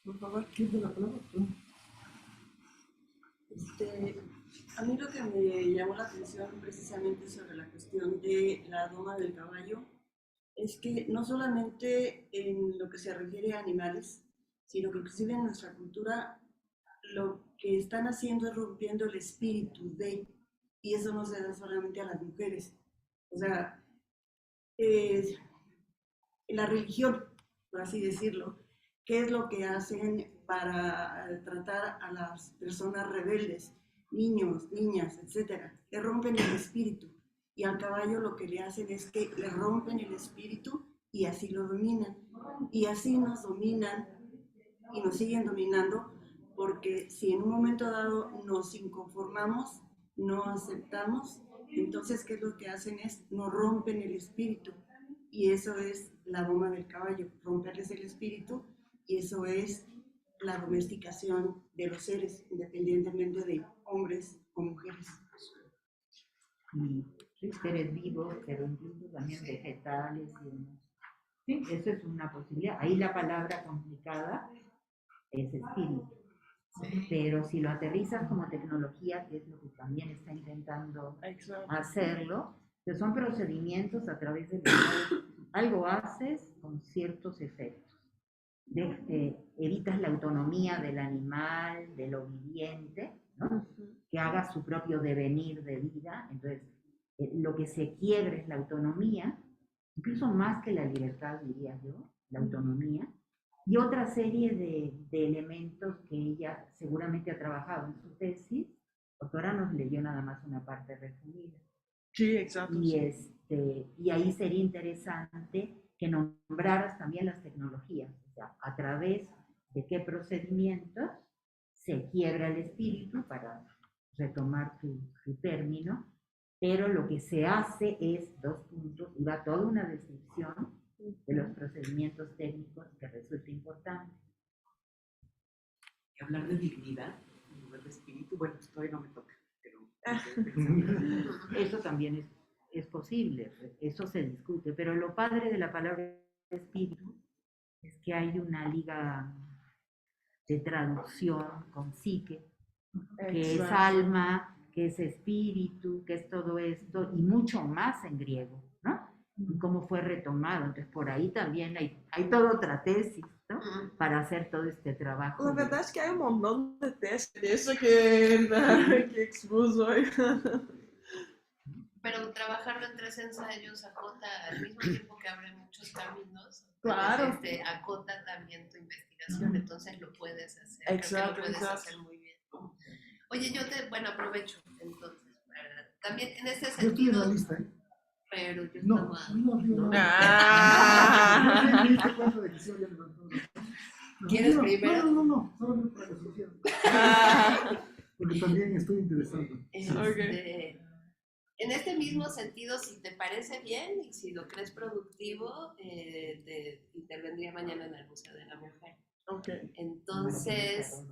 Por favor. ¿Quién te la palabra? A mí lo que me llamó la atención precisamente sobre la cuestión de la doma del caballo es que no solamente en lo que se refiere a animales, sino que inclusive en nuestra cultura lo que están haciendo es rompiendo el espíritu de, y eso no se da solamente a las mujeres. O sea, la religión, por así decirlo, ¿qué es lo que hacen para tratar a las personas rebeldes, niños, niñas, etcétera? Le rompen el espíritu. Y al caballo lo que le hacen es que le rompen el espíritu y así lo dominan. Y así nos dominan y nos siguen dominando, porque si en un momento dado nos inconformamos, no aceptamos, entonces ¿qué es lo que hacen? Nos rompen el espíritu. Y eso es la doma del caballo, romperles el espíritu, y eso es la domesticación de los seres, independientemente de hombres o mujeres. Y seres vivos, pero incluso también vegetales y demás. Sí, eso es una posibilidad. Ahí la palabra complicada es espíritu. Pero si lo aterrizas como tecnología, que es lo que también está intentando hacerlo, que son procedimientos a través de los cuales algo haces con ciertos efectos. Evitas la autonomía del animal, de lo viviente, ¿no? Que haga su propio devenir de vida. Entonces, lo que se quiebra es la autonomía, incluso más que la libertad, diría yo, la autonomía, y otra serie de elementos que ella seguramente ha trabajado en su tesis, porque ahora nos leyó nada más una parte resumida. Sí, exacto. Y ahí sería interesante que nombraras también las tecnologías, o sea, a través de qué procedimientos se quiebra el espíritu, para retomar tu término, pero lo que se hace es, dos puntos, y va toda una descripción de los procedimientos técnicos que resulta importante. Y hablar de dignidad en lugar de espíritu, bueno, todavía no me toca, pero eso también es posible, eso se discute, pero lo padre de la palabra espíritu es que hay una liga de traducción con psique, que es alma, que es espíritu, que es todo esto, y mucho más en griego, ¿no? Y cómo fue retomado. Entonces, por ahí también hay toda otra tesis, ¿no? Para hacer todo este trabajo. La verdad es que hay un montón de tesis de eso que expuso hoy. Pero trabajarlo en 3 ensayos acota, al mismo tiempo que abre muchos caminos, Claro. Acota también tu investigación, entonces lo puedes hacer. Exacto, creo que lo puedes exacto. hacer muy bien. Oye, aprovecho entonces, también en este Yo estoy en sentido, la lista, ¿eh? pero yo No, estaba... no. Ah. Me diste cuenta de que sí había levantado. ¿Quieres primero? No, solo para que se hiciera. Porque también estoy interesado. En este mismo sentido, si te parece bien y si lo crees productivo, te intervendría mañana en el Museo de la Mujer. Okay. Entonces,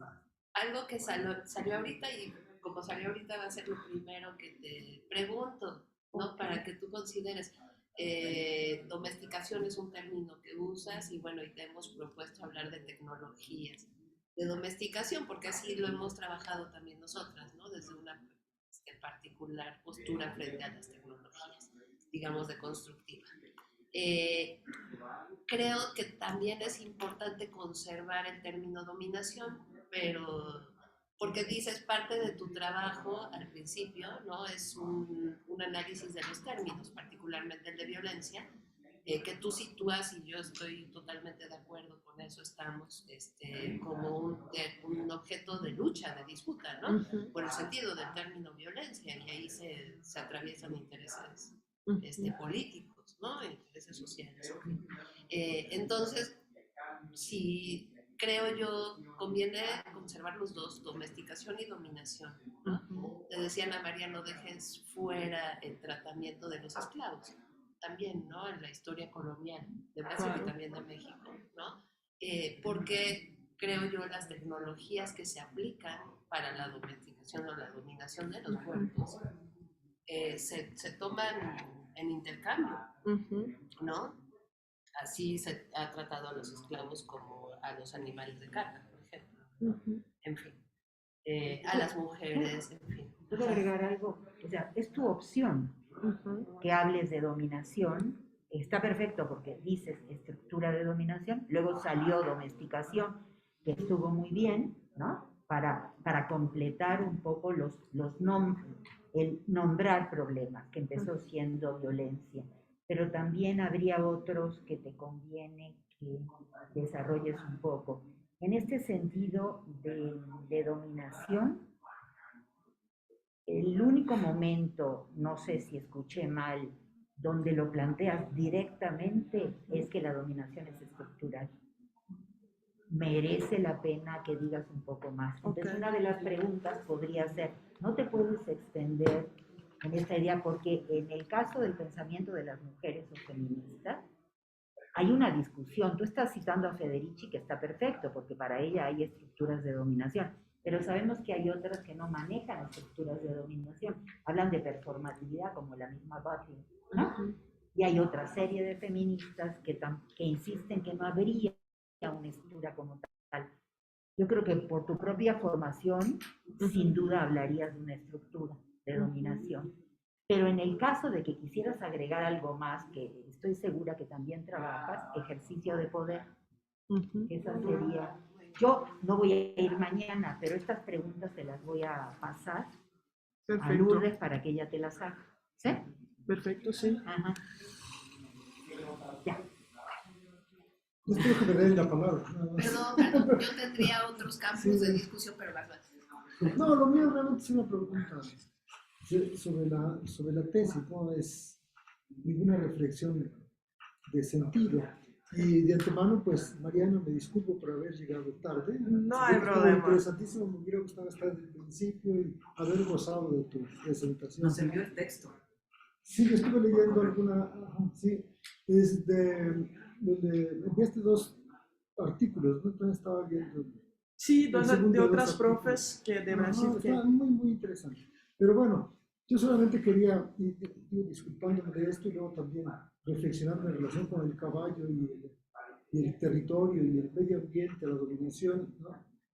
algo que salió ahorita, y como salió ahorita va a ser lo primero que te pregunto, ¿no? Para que tú consideres. Domesticación es un término que usas y bueno, y te hemos propuesto hablar de tecnologías de domesticación, porque así lo hemos trabajado también nosotras, ¿no? Desde una particular postura frente a las tecnologías, digamos, de constructiva. Creo que también es importante conservar el término dominación, pero porque dices parte de tu trabajo al principio, ¿no? Es un análisis de los términos, particularmente el de violencia, que tú sitúas, y yo estoy totalmente de acuerdo con eso, estamos como un objeto de lucha, de disputa, ¿no? Uh-huh. Por el sentido del término violencia, y ahí se atraviesan intereses políticos, ¿no? Intereses sociales. Entonces, si creo yo, conviene conservar los dos, domesticación y dominación, ¿no? Te decía Ana María, no dejes fuera el tratamiento de los esclavos. también, ¿no? En la historia colonial de Brasil y también de México, ¿no? Porque creo yo las tecnologías que se aplican para la domesticación o la dominación de los cuerpos se toman en intercambio, ¿no? Así se ha tratado a los esclavos como a los animales de carga, por ejemplo. En fin, a las mujeres, en fin. ¿Puedo agregar algo? O sea, es tu opción que hables de dominación. Está perfecto porque dices estructura de dominación, luego salió domesticación, que estuvo muy bien, ¿no? Para completar un poco el nombrar problemas, que empezó siendo violencia. Pero también habría otros que te conviene que desarrolles un poco. En este sentido de dominación, el único momento, no sé si escuché mal, donde lo planteas directamente es que la dominación es estructural. Merece la pena que digas un poco más. Entonces, una de las preguntas podría ser, ¿no te puedes extender en esta idea? Porque en el caso del pensamiento de las mujeres o feministas, hay una discusión. Tú estás citando a Federici, que está perfecto, porque para ella hay estructuras de dominación, pero sabemos que hay otras que no manejan estructuras de dominación. Hablan de performatividad, como la misma Butler, ¿no? Y hay otra serie de feministas que insisten que no habría una estructura como tal. Yo creo que por tu propia formación, sin duda hablarías de una estructura de dominación. Pero en el caso de que quisieras agregar algo más, que estoy segura que también trabajas, ejercicio de poder, esa sería... Yo no voy a ir mañana, pero estas preguntas te las voy a pasar a Lourdes para que ella te las haga. ¿Sí? Perfecto, sí. Ajá. Ya. Espero que me den la palabra. Perdón, yo tendría otros campos de discusión, pero las No, lo mío realmente es una pregunta sobre la tesis, no es ninguna reflexión de sentido. Y de antemano, pues, Mariana, me disculpo por haber llegado tarde. No hay problema. Interesantísimo, me hubiera gustado estar desde el principio y haber gozado de tu presentación. Nos envió el texto. Sí, estuve leyendo alguna, sí, enviaste 2 artículos, ¿no? Entonces estaba viendo. Sí, de otras profes que de Brasil. Está muy, muy interesante. Pero bueno, yo solamente quería ir disculpándome de esto y luego también reflexionando en relación con el caballo y el territorio y el medio ambiente, la dominación, ¿no?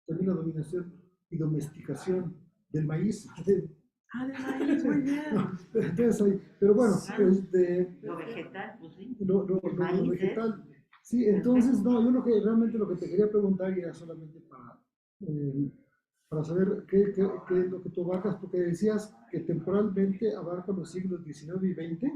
También la dominación y domesticación del maíz. Del maíz, muy bien. Entonces, pero bueno, lo vegetal, pues sí. Lo vegetal. Sí, entonces, no, yo realmente lo que te quería preguntar era solamente para saber qué es lo que tú abarcas, porque decías que temporalmente abarca los siglos XIX y XX.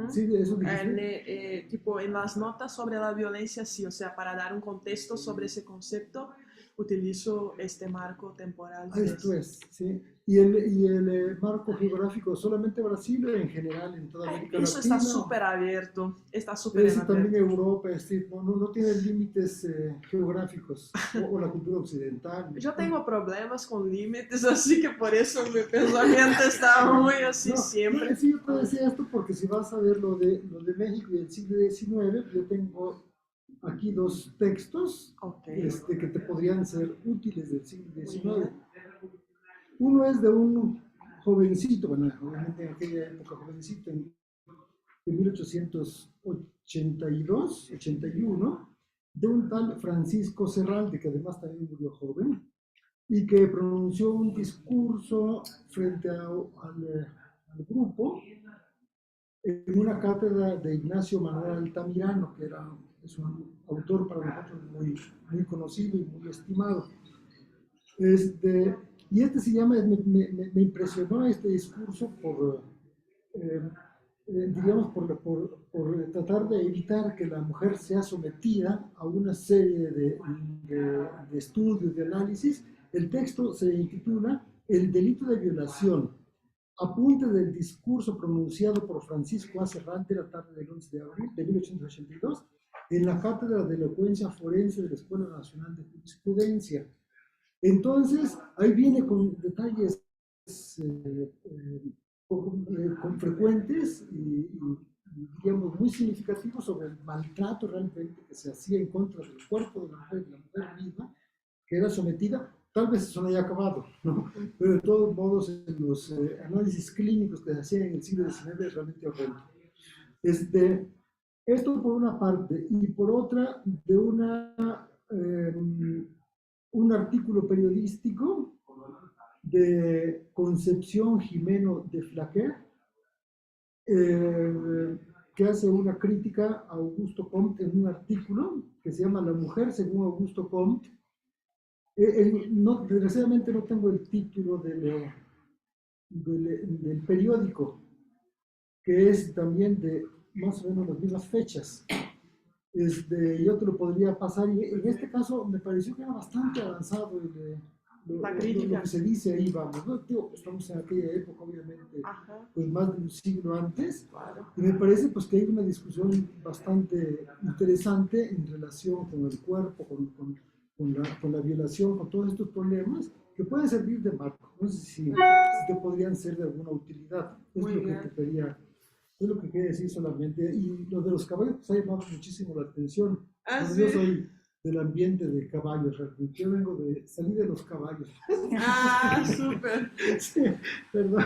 Sí, de eso dijiste. Tipo, en las notas sobre la violencia, sí, o sea, para dar un contexto sobre ese concepto, utilizo este marco temporal. Esto es, sí. ¿Y el marco geográfico solamente Brasil o en general en toda América Eso Latina? está súper abierto, está súper abierto. También Europa, es decir, no tiene límites geográficos, o la cultura occidental. Yo tengo problemas con límites, así que por eso mi pensamiento está muy así siempre. Sí, yo te decía esto porque si vas a ver lo de México y el siglo XIX, yo tengo aquí 2 textos que te podrían ser útiles del siglo XIX. Uno es de un jovencito, bueno, obviamente en aquella época jovencito, en 1882, 81, de un tal Francisco Serralde, que además también murió joven, y que pronunció un discurso frente al grupo en una cátedra de Ignacio Manuel Altamirano, que es un autor para nosotros muy, muy conocido y muy estimado. Y se llama, me impresionó este discurso digamos, por tratar de evitar que la mujer sea sometida a una serie de estudios, de análisis. El texto se intitula El delito de violación, apunte del discurso pronunciado por Francisco A. Serralde la tarde del 11 de abril de 1882 en la Cátedra de Elocuencia Forense de la Escuela Nacional de Jurisprudencia. Entonces, ahí viene con detalles con frecuentes y diríamos, muy significativo sobre el maltrato realmente que se hacía en contra del cuerpo de la mujer misma, que era sometida. Tal vez eso no haya acabado, ¿no? Pero de todos modos, en los análisis clínicos que se hacían en el siglo XIX es realmente horrendo. Esto por una parte, y por otra, de un artículo periodístico de Concepción Jimeno de Flaquer, que hace una crítica a Augusto Comte en un artículo que se llama La mujer según Augusto Comte. No, desgraciadamente no tengo el título del periódico, que es también de más o menos las mismas fechas. Yo te lo podría pasar, y en este caso me pareció que era bastante avanzado lo que se dice ahí, vamos, ¿no? Tío, estamos en aquella época, obviamente, pues más de un siglo antes, y me parece pues que hay una discusión bastante interesante en relación con el cuerpo, con la violación, con todos estos problemas, que pueden servir de marco. No sé si te podrían ser de alguna utilidad. Es lo que te quería... Es lo que quería decir solamente. Y lo de los caballos pues, ha llamado muchísimo la atención. ¿Sí? Yo soy del ambiente de caballos, realmente. Yo vengo de salir de los caballos. Súper. Sí, perdón.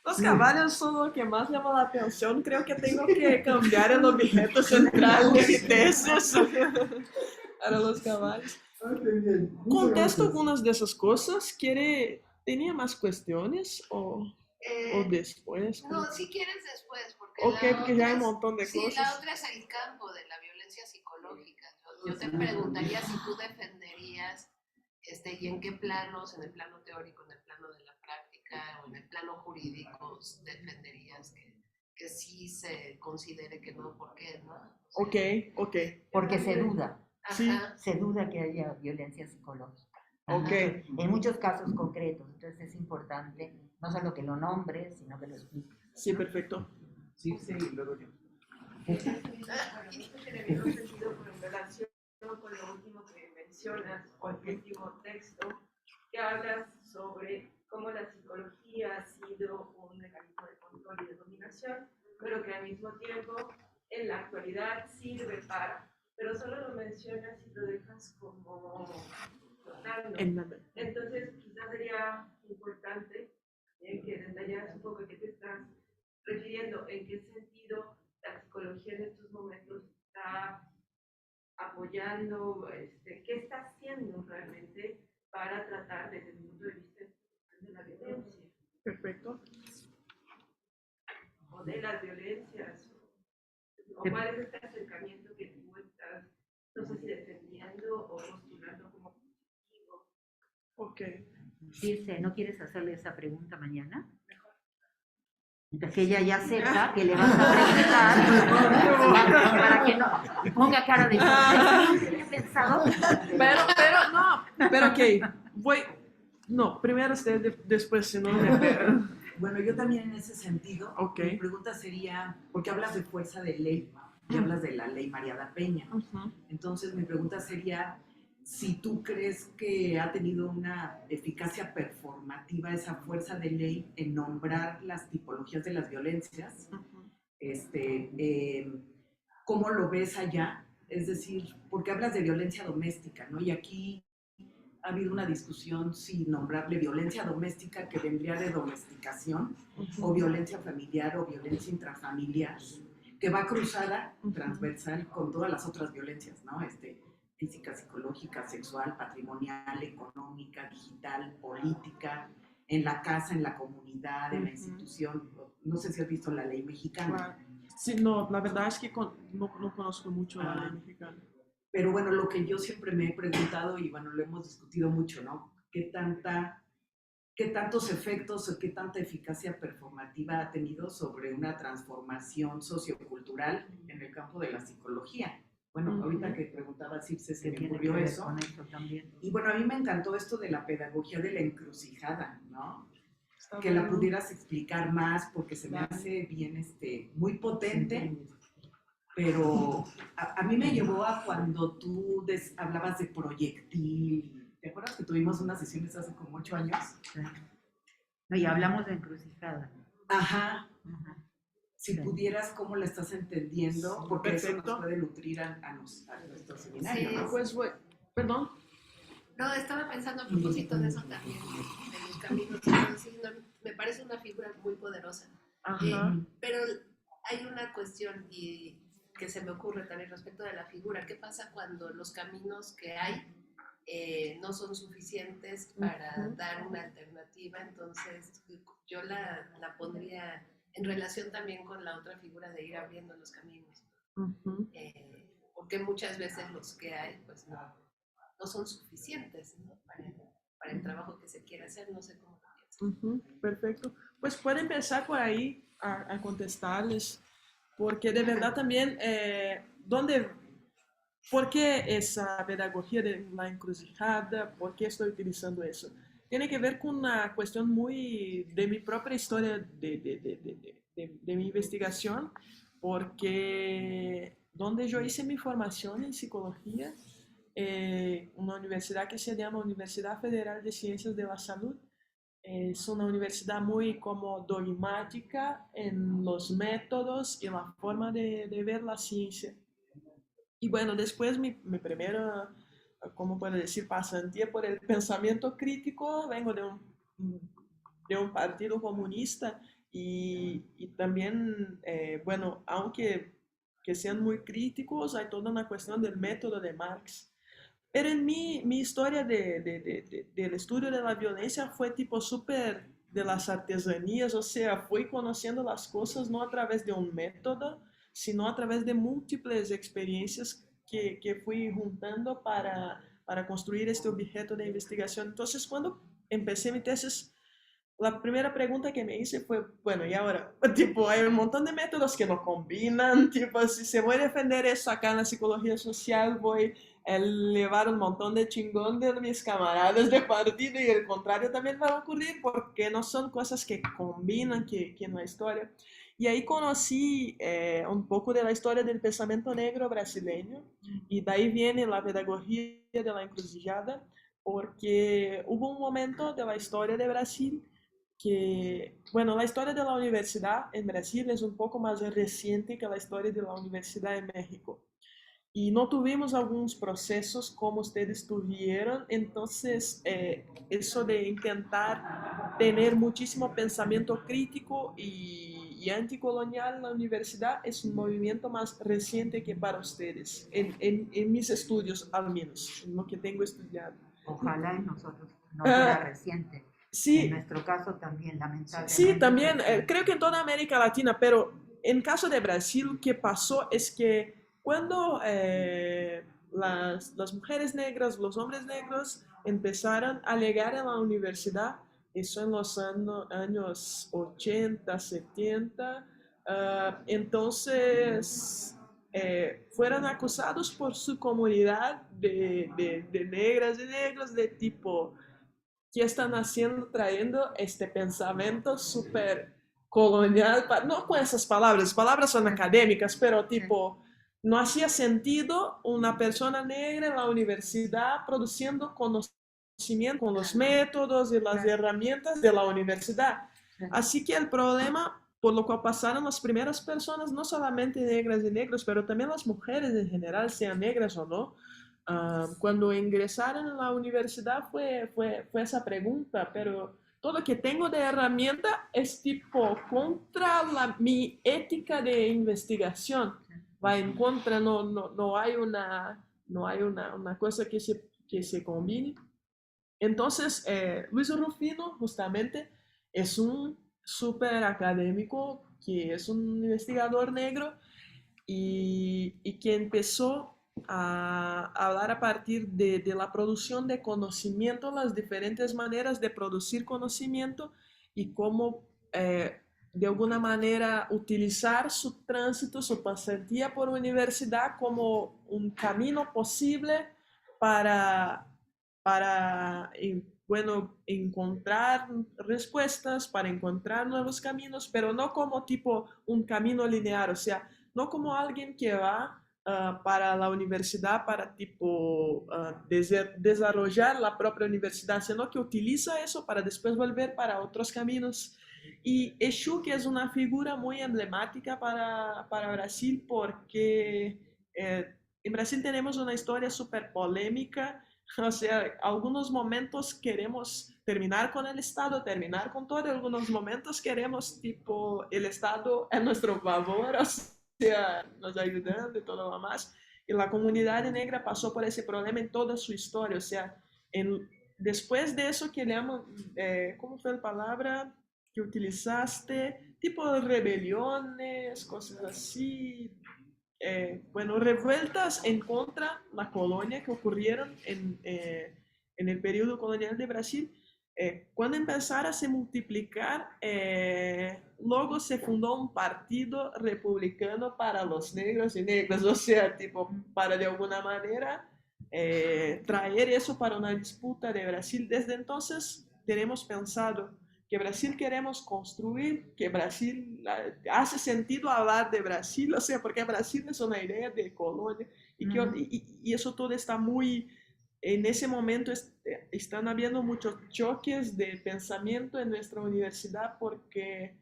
Los caballos son lo que más llama la atención. Creo que tengo que cambiar el objeto central de mi tesis para los caballos. Qué bien. Contesto algunas de esas cosas. ¿Tenía más cuestiones o después? No, si quieres después, porque Porque ya hay un montón de sí, cosas. la otra es el campo de la violencia psicológica. Yo te preguntaría si tú defenderías, y en qué planos, en el plano teórico, en el plano de la práctica o en el plano jurídico, defenderías que sí se considere que no, ¿por qué? ¿No? O sea, Ok. Porque se duda. Sí. Se duda que haya violencia psicológica. Ok. En muchos casos concretos, entonces es importante no solo que lo nombre, sino que lo explique. Sí, perfecto. Sí, y luego yo. En el mismo sentido, en relación con lo último que mencionas, o el último texto, que hablas sobre cómo la psicología ha sido un mecanismo de control y de dominación, pero que al mismo tiempo en la actualidad sirve para, pero solo lo mencionas y lo dejas como total, ¿no? Entonces quizás sería importante que detallaras un poco a qué te estás refiriendo, en qué sentido la psicología en estos momentos está apoyando, qué está haciendo realmente para tratar desde el punto de vista de la violencia. Perfecto. O de las violencias, o cuál es este acercamiento que tú estás, no sé si defendiendo o postulando como positivo. Ok. Circe, ¿no quieres hacerle esa pregunta mañana? Entonces que ella ya sepa que le vas a preguntar para que no ponga cara de sorpresa. Pensado. Pero ok, no, primero usted, después si no me... Bueno, yo también en ese sentido, Okay. Mi pregunta sería, porque hablas de fuerza de ley y hablas de la ley Mariana Peña. Entonces mi pregunta sería, si tú crees que ha tenido una eficacia performativa esa fuerza de ley en nombrar las tipologías de las violencias, ¿cómo lo ves allá? Es decir, porque hablas de violencia doméstica, ¿no? Y aquí ha habido una discusión si nombrarle violencia doméstica, que vendría de domesticación, o violencia familiar o violencia intrafamiliar, que va cruzada, transversal, con todas las otras violencias, ¿no? Física, psicológica, sexual, patrimonial, económica, digital, política, en la casa, en la comunidad, en la institución. No sé si has visto la ley mexicana. Sí, no, la verdad es que no conozco mucho la ley mexicana. Pero bueno, lo que yo siempre me he preguntado, y bueno, lo hemos discutido mucho, ¿no? ¿Qué tantos efectos o qué tanta eficacia performativa ha tenido sobre una transformación sociocultural en el campo de la psicología? Bueno, ahorita que preguntaba Circe, se me ocurrió eso. Con eso también. Y bueno, a mí me encantó esto de la pedagogía de la encrucijada, ¿no? Está Que bueno. la pudieras explicar más, porque se me hace bien, muy potente, pero a mí me llevó a cuando tú hablabas de proyectil. ¿Te acuerdas que tuvimos unas sesiones hace como 8 años? No, y hablamos de encrucijada. Ajá. si pudieras, cómo la estás entendiendo, porque eso Perfecto. nos puede nutrir a nuestro seminario. Sí, ¿no? Pues, perdón. No, estaba pensando a propósito de eso también, de los caminos. Entonces, no, me parece una figura muy poderosa. Ajá. Pero hay una cuestión que se me ocurre también respecto de la figura. ¿Qué pasa cuando los caminos que hay no son suficientes para dar una alternativa? Entonces, yo la pondría en relación también con la otra figura de ir abriendo los caminos. Porque muchas veces los que hay, pues no son suficientes, ¿no? Para el trabajo que se quiere hacer. No sé cómo lo piensas. Perfecto. Pues puede empezar por ahí a contestarles, porque de verdad también, ¿por qué esa pedagogía de la encrucijada? ¿Por qué estoy utilizando eso? Tiene que ver con una cuestión muy de mi propia historia, de mi investigación, porque donde yo hice mi formación en psicología, una universidad que se llama Universidad Federal de Ciencias de la Salud, es una universidad muy como dogmática en los métodos y la forma de ver la ciencia. Y bueno, después mi primera, ¿cómo puedo decir?, pasantía por el pensamiento crítico, vengo de un partido comunista y también, bueno, aunque que sean muy críticos, hay toda una cuestión del método de Marx. Pero en mi historia del estudio de la violencia fue tipo súper de las artesanías, o sea, fui conociendo las cosas no a través de un método, sino a través de múltiples experiencias que fui juntando para construir este objeto de investigación. Entonces, cuando empecé mi tesis, la primera pregunta que me hice fue, bueno, ¿y ahora? Tipo, hay un montón de métodos que no combinan, tipo, si se voy a defender eso acá en la psicología social, voy a llevar un montón de chingón de mis camaradas de partido y el contrario también va a ocurrir porque no son cosas que combinan que en la historia. Y ahí conocí un poco de la historia del pensamiento negro brasileño y de ahí viene la pedagogía de la encrucijada, porque hubo un momento de la historia de Brasil que, bueno, la historia de la universidad en Brasil es un poco más reciente que la historia de la universidad en México. Y no tuvimos algunos procesos como ustedes tuvieron, entonces eso de intentar tener muchísimo pensamiento crítico y anticolonial en la universidad es un movimiento más reciente que para ustedes, en mis estudios al menos, en lo que tengo estudiado. Ojalá en nosotros no fuera reciente. Sí. En nuestro caso también, lamentablemente. Sí, también, creo que en toda América Latina, pero en caso de Brasil, ¿qué pasó? Es que cuando las mujeres negras, los hombres negros empezaron a llegar a la universidad, eso en los años 80, 70, entonces fueron acusados por su comunidad de negras y negros de tipo que están haciendo, trayendo este pensamiento súper colonial, no con esas palabras son académicas, pero tipo, no hacía sentido una persona negra en la universidad produciendo conocimiento con los métodos y las herramientas de la universidad. Así que el problema por lo cual pasaron las primeras personas, no solamente negras y negros, pero también las mujeres en general, sean negras o no, cuando ingresaron a la universidad fue esa pregunta, pero todo lo que tengo de herramienta es tipo contra mi ética de investigación, va en contra, no hay una cosa que se combine. Entonces, Luis Rufino justamente es un súper académico, que es un investigador negro y que empezó a hablar a partir de la producción de conocimiento, las diferentes maneras de producir conocimiento y cómo de alguna manera utilizar su tránsito, su pasantía por universidad como un camino posible para bueno, encontrar respuestas, para encontrar nuevos caminos, pero no como tipo un camino lineal, o sea, no como alguien que va para la universidad para tipo desarrollar la propia universidad, sino que utiliza eso para después volver para otros caminos. Y Exu, que es una figura muy emblemática para Brasil, porque en Brasil tenemos una historia súper polémica, o sea, algunos momentos queremos terminar con el Estado, terminar con todo, algunos momentos queremos tipo el Estado a nuestro favor, o sea, nos ayudando y todo lo más. Y la comunidad negra pasó por ese problema en toda su historia, o sea, después de eso que le llaman, ¿cómo fue la palabra que utilizaste? Tipo de rebeliones, cosas así, bueno, revueltas en contra de la colonia que ocurrieron en el periodo colonial de Brasil. Cuando empezaron a se multiplicar, luego se fundó un partido republicano para los negros y negras, o sea, tipo, para de alguna manera traer eso para una disputa de Brasil. Desde entonces tenemos pensado que Brasil queremos construir, que Brasil hace sentido hablar de Brasil, o sea, porque Brasil es una idea de colonia y eso todo está muy, en ese momento están habiendo muchos choques de pensamiento en nuestra universidad porque,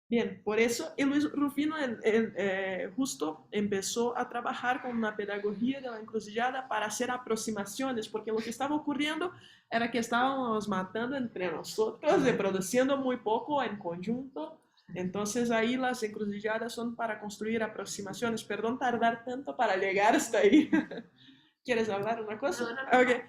bien, por eso y Luis Rufino justo empezó a trabajar con una pedagogía de la encrucijada para hacer aproximaciones, porque lo que estaba ocurriendo era que estábamos matando entre nosotros, reproduciendo muy poco en conjunto. Entonces ahí las encrucijadas son para construir aproximaciones. Perdón tardar tanto para llegar hasta ahí. ¿Quieres hablar una cosa? No. Okay.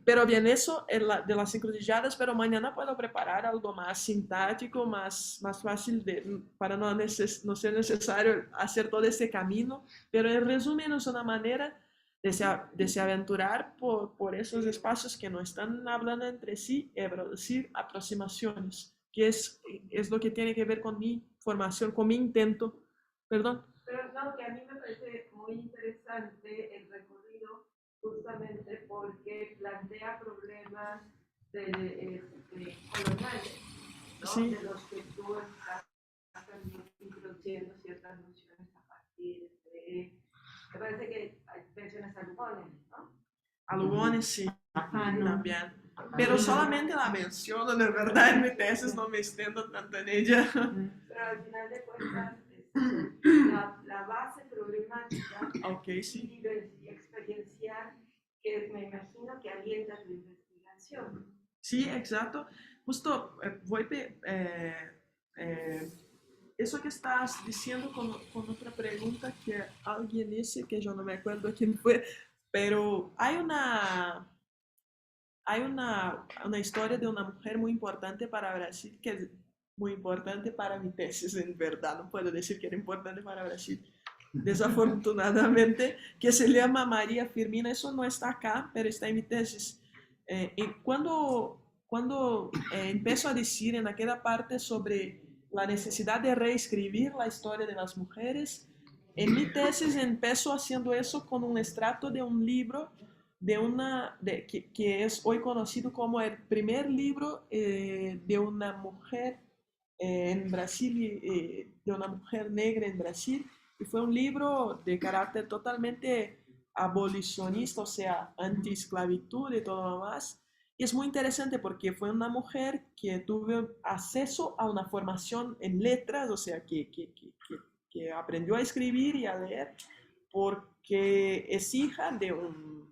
Pero bien, eso de las encrucijadas, pero mañana puedo preparar algo más sintáctico, más fácil para no ser necesario hacer todo ese camino. Pero en resumen es una manera de se aventurar por esos espacios que no están hablando entre sí y producir aproximaciones, que es lo que tiene que ver con mi formación, con mi intento. Perdón. Pero no, que a mí me parece muy interesante el recorrido justamente porque plantea problemas coloniales, ¿no? Sí. De los que tú estás también introduciendo ciertas nociones a partir de... Me parece que mencionas a Lugones, ¿no? A Lugones, sí, también. Pero solamente la menciono, de verdad, en mi tesis no me extiendo tanto en ella. Pero al final de cuentas, la base problemática Sí. y experiencial que me imagino que alienta tu investigación. Sí, exacto. Justo eso que estás diciendo con otra pregunta que alguien hizo, que yo no me acuerdo quién fue, pero hay una historia de una mujer muy importante para Brasil, que es muy importante para mi tesis, en verdad, no puedo decir que era importante para Brasil, desafortunadamente, que se llama María Firmina. Eso no está acá, pero está en mi tesis. Y cuando empiezo a decir en aquella parte sobre la necesidad de reescribir la historia de las mujeres, en mi tesis empiezo haciendo eso con un extracto de un libro que es hoy conocido como el primer libro de una mujer en Brasil, de una mujer negra en Brasil, y fue un libro de carácter totalmente abolicionista, o sea, anti-esclavitud y todo lo más. Y es muy interesante porque fue una mujer que tuvo acceso a una formación en letras, o sea, que aprendió a escribir y a leer porque es hija de un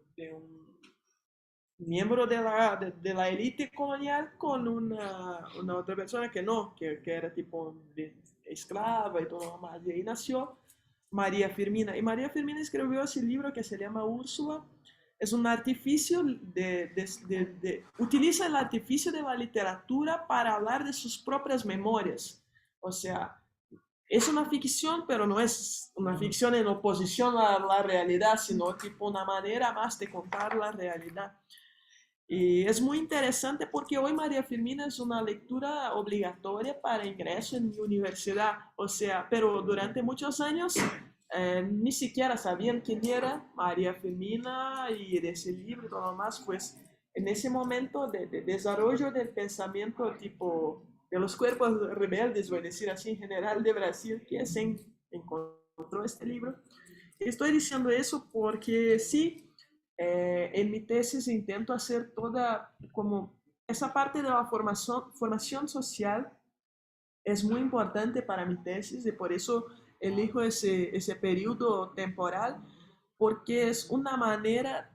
miembro de la élite colonial con una otra persona que no, que era tipo de esclava y todo lo más. Y ahí nació María Firmina. Y María Firmina escribió ese libro que se llama Úrsula. Es un artificio utiliza el artificio de la literatura para hablar de sus propias memorias. O sea, es una ficción, pero no es una ficción en oposición a la realidad, sino tipo una manera más de contar la realidad. Y es muy interesante porque hoy María Firmina es una lectura obligatoria para ingreso en mi universidad. O sea, pero durante muchos años ni siquiera sabían quién era María Firmina y de ese libro y todo lo más. Pues en ese momento de desarrollo del pensamiento tipo de los cuerpos rebeldes, voy a decir así en general, de Brasil, que se encontró este libro. Estoy diciendo eso porque sí, en mi tesis intento hacer toda como esa parte de la formación social es muy importante para mi tesis y por eso elijo ese periodo temporal, porque es una manera,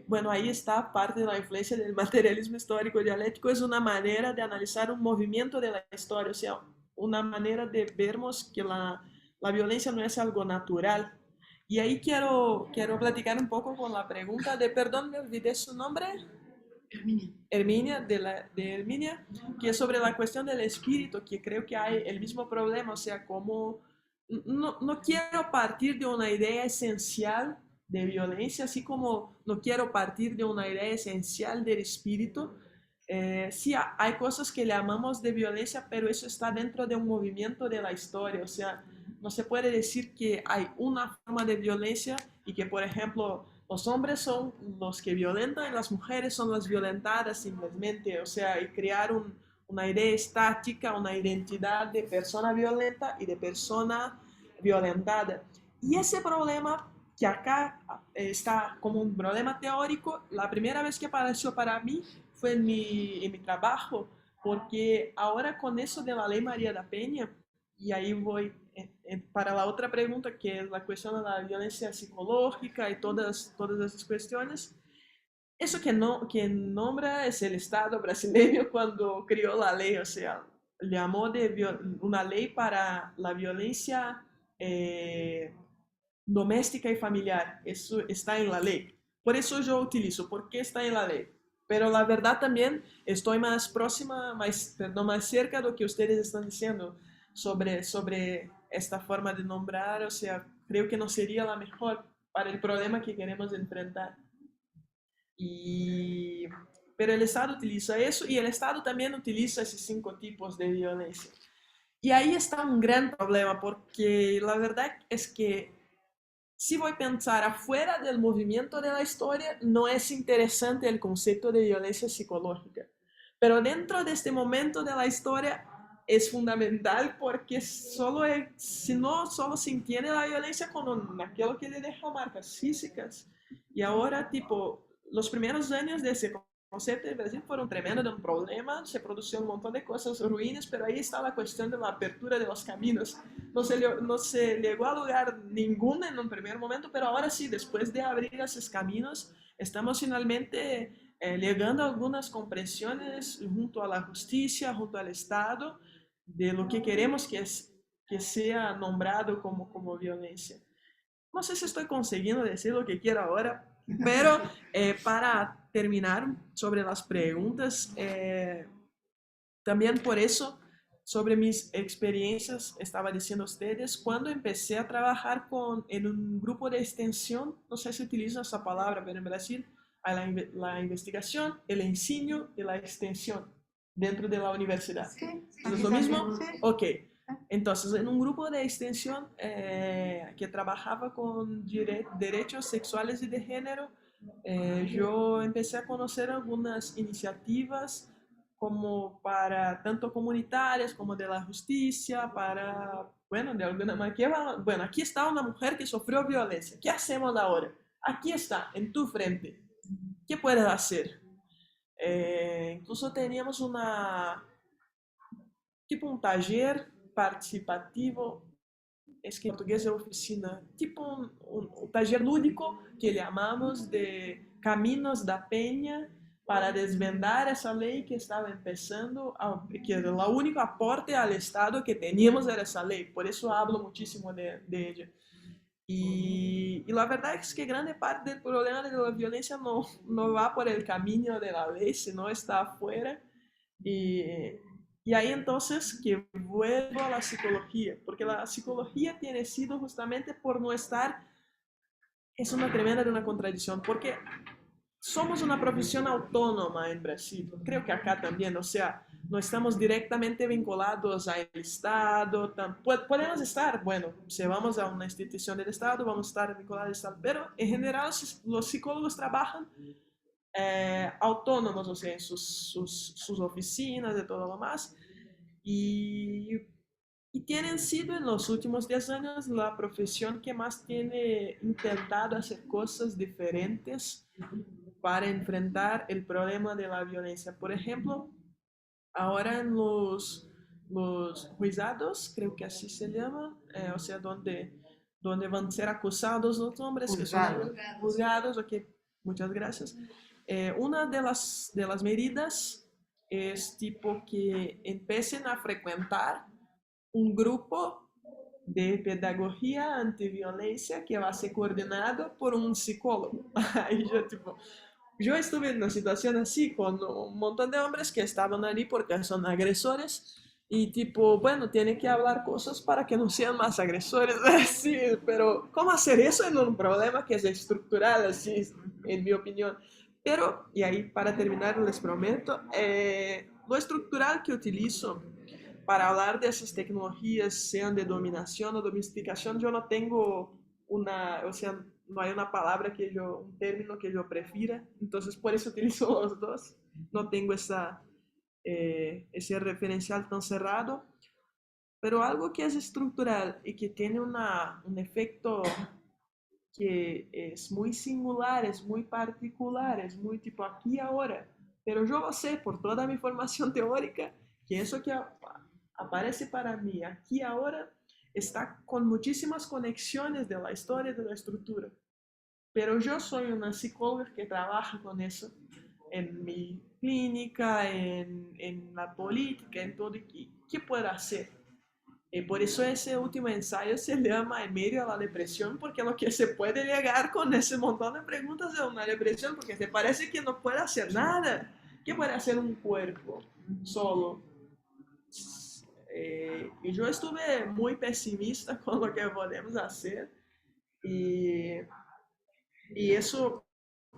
bueno, ahí está parte de la influencia del materialismo histórico dialéctico, es una manera de analizar un movimiento de la historia, o sea, una manera de vermos que la violencia no es algo natural. Y ahí quiero platicar un poco con la pregunta de, perdón, me olvidé su nombre. Herminia, de Herminia, que es sobre la cuestión del espíritu, que creo que hay el mismo problema, o sea, como no quiero partir de una idea esencial de violencia, así como no quiero partir de una idea esencial del espíritu. Sí, hay cosas que le llamamos de violencia, pero eso está dentro de un movimiento de la historia, o sea, no se puede decir que hay una forma de violencia y que, por ejemplo, los hombres son los que violentan y las mujeres son las violentadas simplemente, o sea, y crear una idea estática, una identidad de persona violenta y de persona violentada. Y ese problema que acá está como un problema teórico, la primera vez que apareció para mí fue en mi trabajo, porque ahora con eso de la ley María da Peña, y ahí voy para la otra pregunta, que es la cuestión de la violencia psicológica y todas esas cuestiones. Eso que nombra es el Estado brasileño cuando creó la ley, o sea, llamó de una ley para la violencia doméstica y familiar. Eso está en la ley. Por eso yo utilizo, porque está en la ley. Pero la verdad también estoy más próxima, más cerca de lo que ustedes están diciendo sobre esta forma de nombrar, o sea, creo que no sería la mejor para el problema que queremos enfrentar. Y, pero el Estado utiliza eso y el Estado también utiliza esos 5 tipos de violencia. Y ahí está un gran problema, porque la verdad es que si voy a pensar afuera del movimiento de la historia, no es interesante el concepto de violencia psicológica. Pero dentro de este momento de la historia es fundamental porque si no, solo se entiende la violencia con aquello que le deja marcas físicas. Y ahora, tipo, los primeros años de ese concepto de Brasil fueron tremendos, de un problema, se produjo un montón de cosas ruines, pero ahí está la cuestión de la apertura de los caminos. No se llegó a lograr ninguna en un primer momento, pero ahora sí, después de abrir esos caminos, estamos finalmente llegando a algunas comprensiones junto a la justicia, junto al Estado, de lo que queremos que sea nombrado como violencia. No sé si estoy consiguiendo decir lo que quiero ahora, pero para terminar sobre las preguntas, también por eso, sobre mis experiencias, estaba diciendo a ustedes, cuando empecé a trabajar en un grupo de extensión, no sé si utilizan esa palabra, pero en Brasil hay la investigación, el ensino y la extensión dentro de la universidad. Sí, ¿Es lo mismo? sí. Ok. Entonces, en un grupo de extensión que trabajaba con derechos sexuales y de género, yo empecé a conocer algunas iniciativas como para tanto comunitarias como de la justicia, para, bueno, de alguna manera, bueno, aquí está una mujer que sufrió violencia, ¿qué hacemos ahora? Aquí está, en tu frente, ¿qué puedes hacer? Incluso teníamos tipo un taller participativo, es que en portugués es oficina, tipo un taller lúdico que llamamos de Caminos da Peña, para desvendar esa ley que estaba empezando, que era el único aporte al Estado que teníamos era esa ley, por eso hablo muchísimo de ella. Y la verdad es que grande parte del problema de la violencia no va por el camino de la ley, sino está afuera. Y ahí entonces que vuelvo a la psicología, porque la psicología tiene sido justamente por no estar, es una tremenda de una contradicción, porque somos una profesión autónoma en Brasil, creo que acá también, o sea, no estamos directamente vinculados al Estado, podemos estar, bueno, si vamos a una institución del Estado, vamos a estar vinculados al Estado, pero en general los psicólogos trabajan autónomos, o sea, en sus oficinas y todo lo más, y tienen sido en los últimos 10 años la profesión que más tiene intentado hacer cosas diferentes para enfrentar el problema de la violencia. Por ejemplo, ahora los juizados, creo que así se llaman, o sea, donde van a ser acusados los hombres que son juzgados. Ok, muchas gracias. Una de las medidas es tipo que empiecen a frecuentar un grupo de pedagogía antiviolencia que va a ser coordinado por un psicólogo. Ahí yo estuve en una situación así con un montón de hombres que estaban allí porque son agresores y tipo, bueno, tienen que hablar cosas para que no sean más agresores, así, pero ¿cómo hacer eso en un problema que es estructural, así, en mi opinión? Pero, y ahí para terminar les prometo, lo estructural que utilizo para hablar de esas tecnologías, sean de dominación o domesticación, yo no tengo una, o sea, no hay una palabra un término que yo prefiera, entonces por eso utilizo los dos, no tengo ese referencial tan cerrado, pero algo que es estructural y que tiene un efecto que es muy singular, es muy particular, es muy tipo aquí y ahora, pero yo lo sé por toda mi formación teórica, que eso que aparece para mí aquí y ahora está con muchísimas conexiones de la historia y de la estructura. Pero yo soy una psicóloga que trabaja con eso en mi clínica, en la política, en todo. ¿Qué puedo hacer? Por eso ese último ensayo se llama En medio de la depresión, porque lo que se puede llegar con ese montón de preguntas de una depresión, porque te parece que no puede hacer nada. ¿Qué puede hacer un cuerpo solo? Y yo estuve muy pesimista con lo que podemos hacer y, y eso,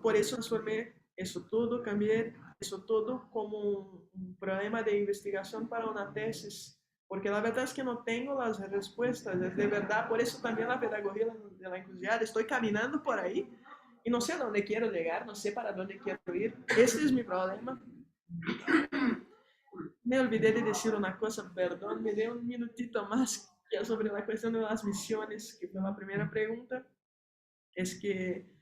por eso transformé eso todo, cambié eso todo como un problema de investigación para una tesis, porque la verdad es que no tengo las respuestas, es de verdad, por eso también la pedagogía de la inclusividad, estoy caminando por ahí y no sé a dónde quiero llegar, no sé para dónde quiero ir, este es mi problema. Me olvidé de decir una cosa, perdón, me dé un minutito más, que es sobre la cuestión de las misiones, que fue la primera pregunta. Es que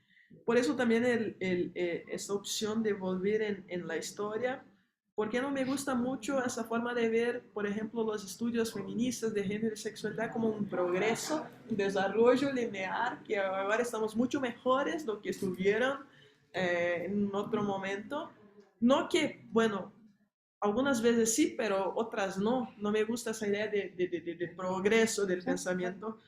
por eso también esta opción de volver en la historia, porque no me gusta mucho esa forma de ver, por ejemplo, los estudios feministas de género y sexualidad como un progreso, un desarrollo lineal, que ahora estamos mucho mejores de lo que estuvieron en otro momento. No que, bueno, algunas veces sí, pero otras no. No me gusta esa idea de progreso del pensamiento.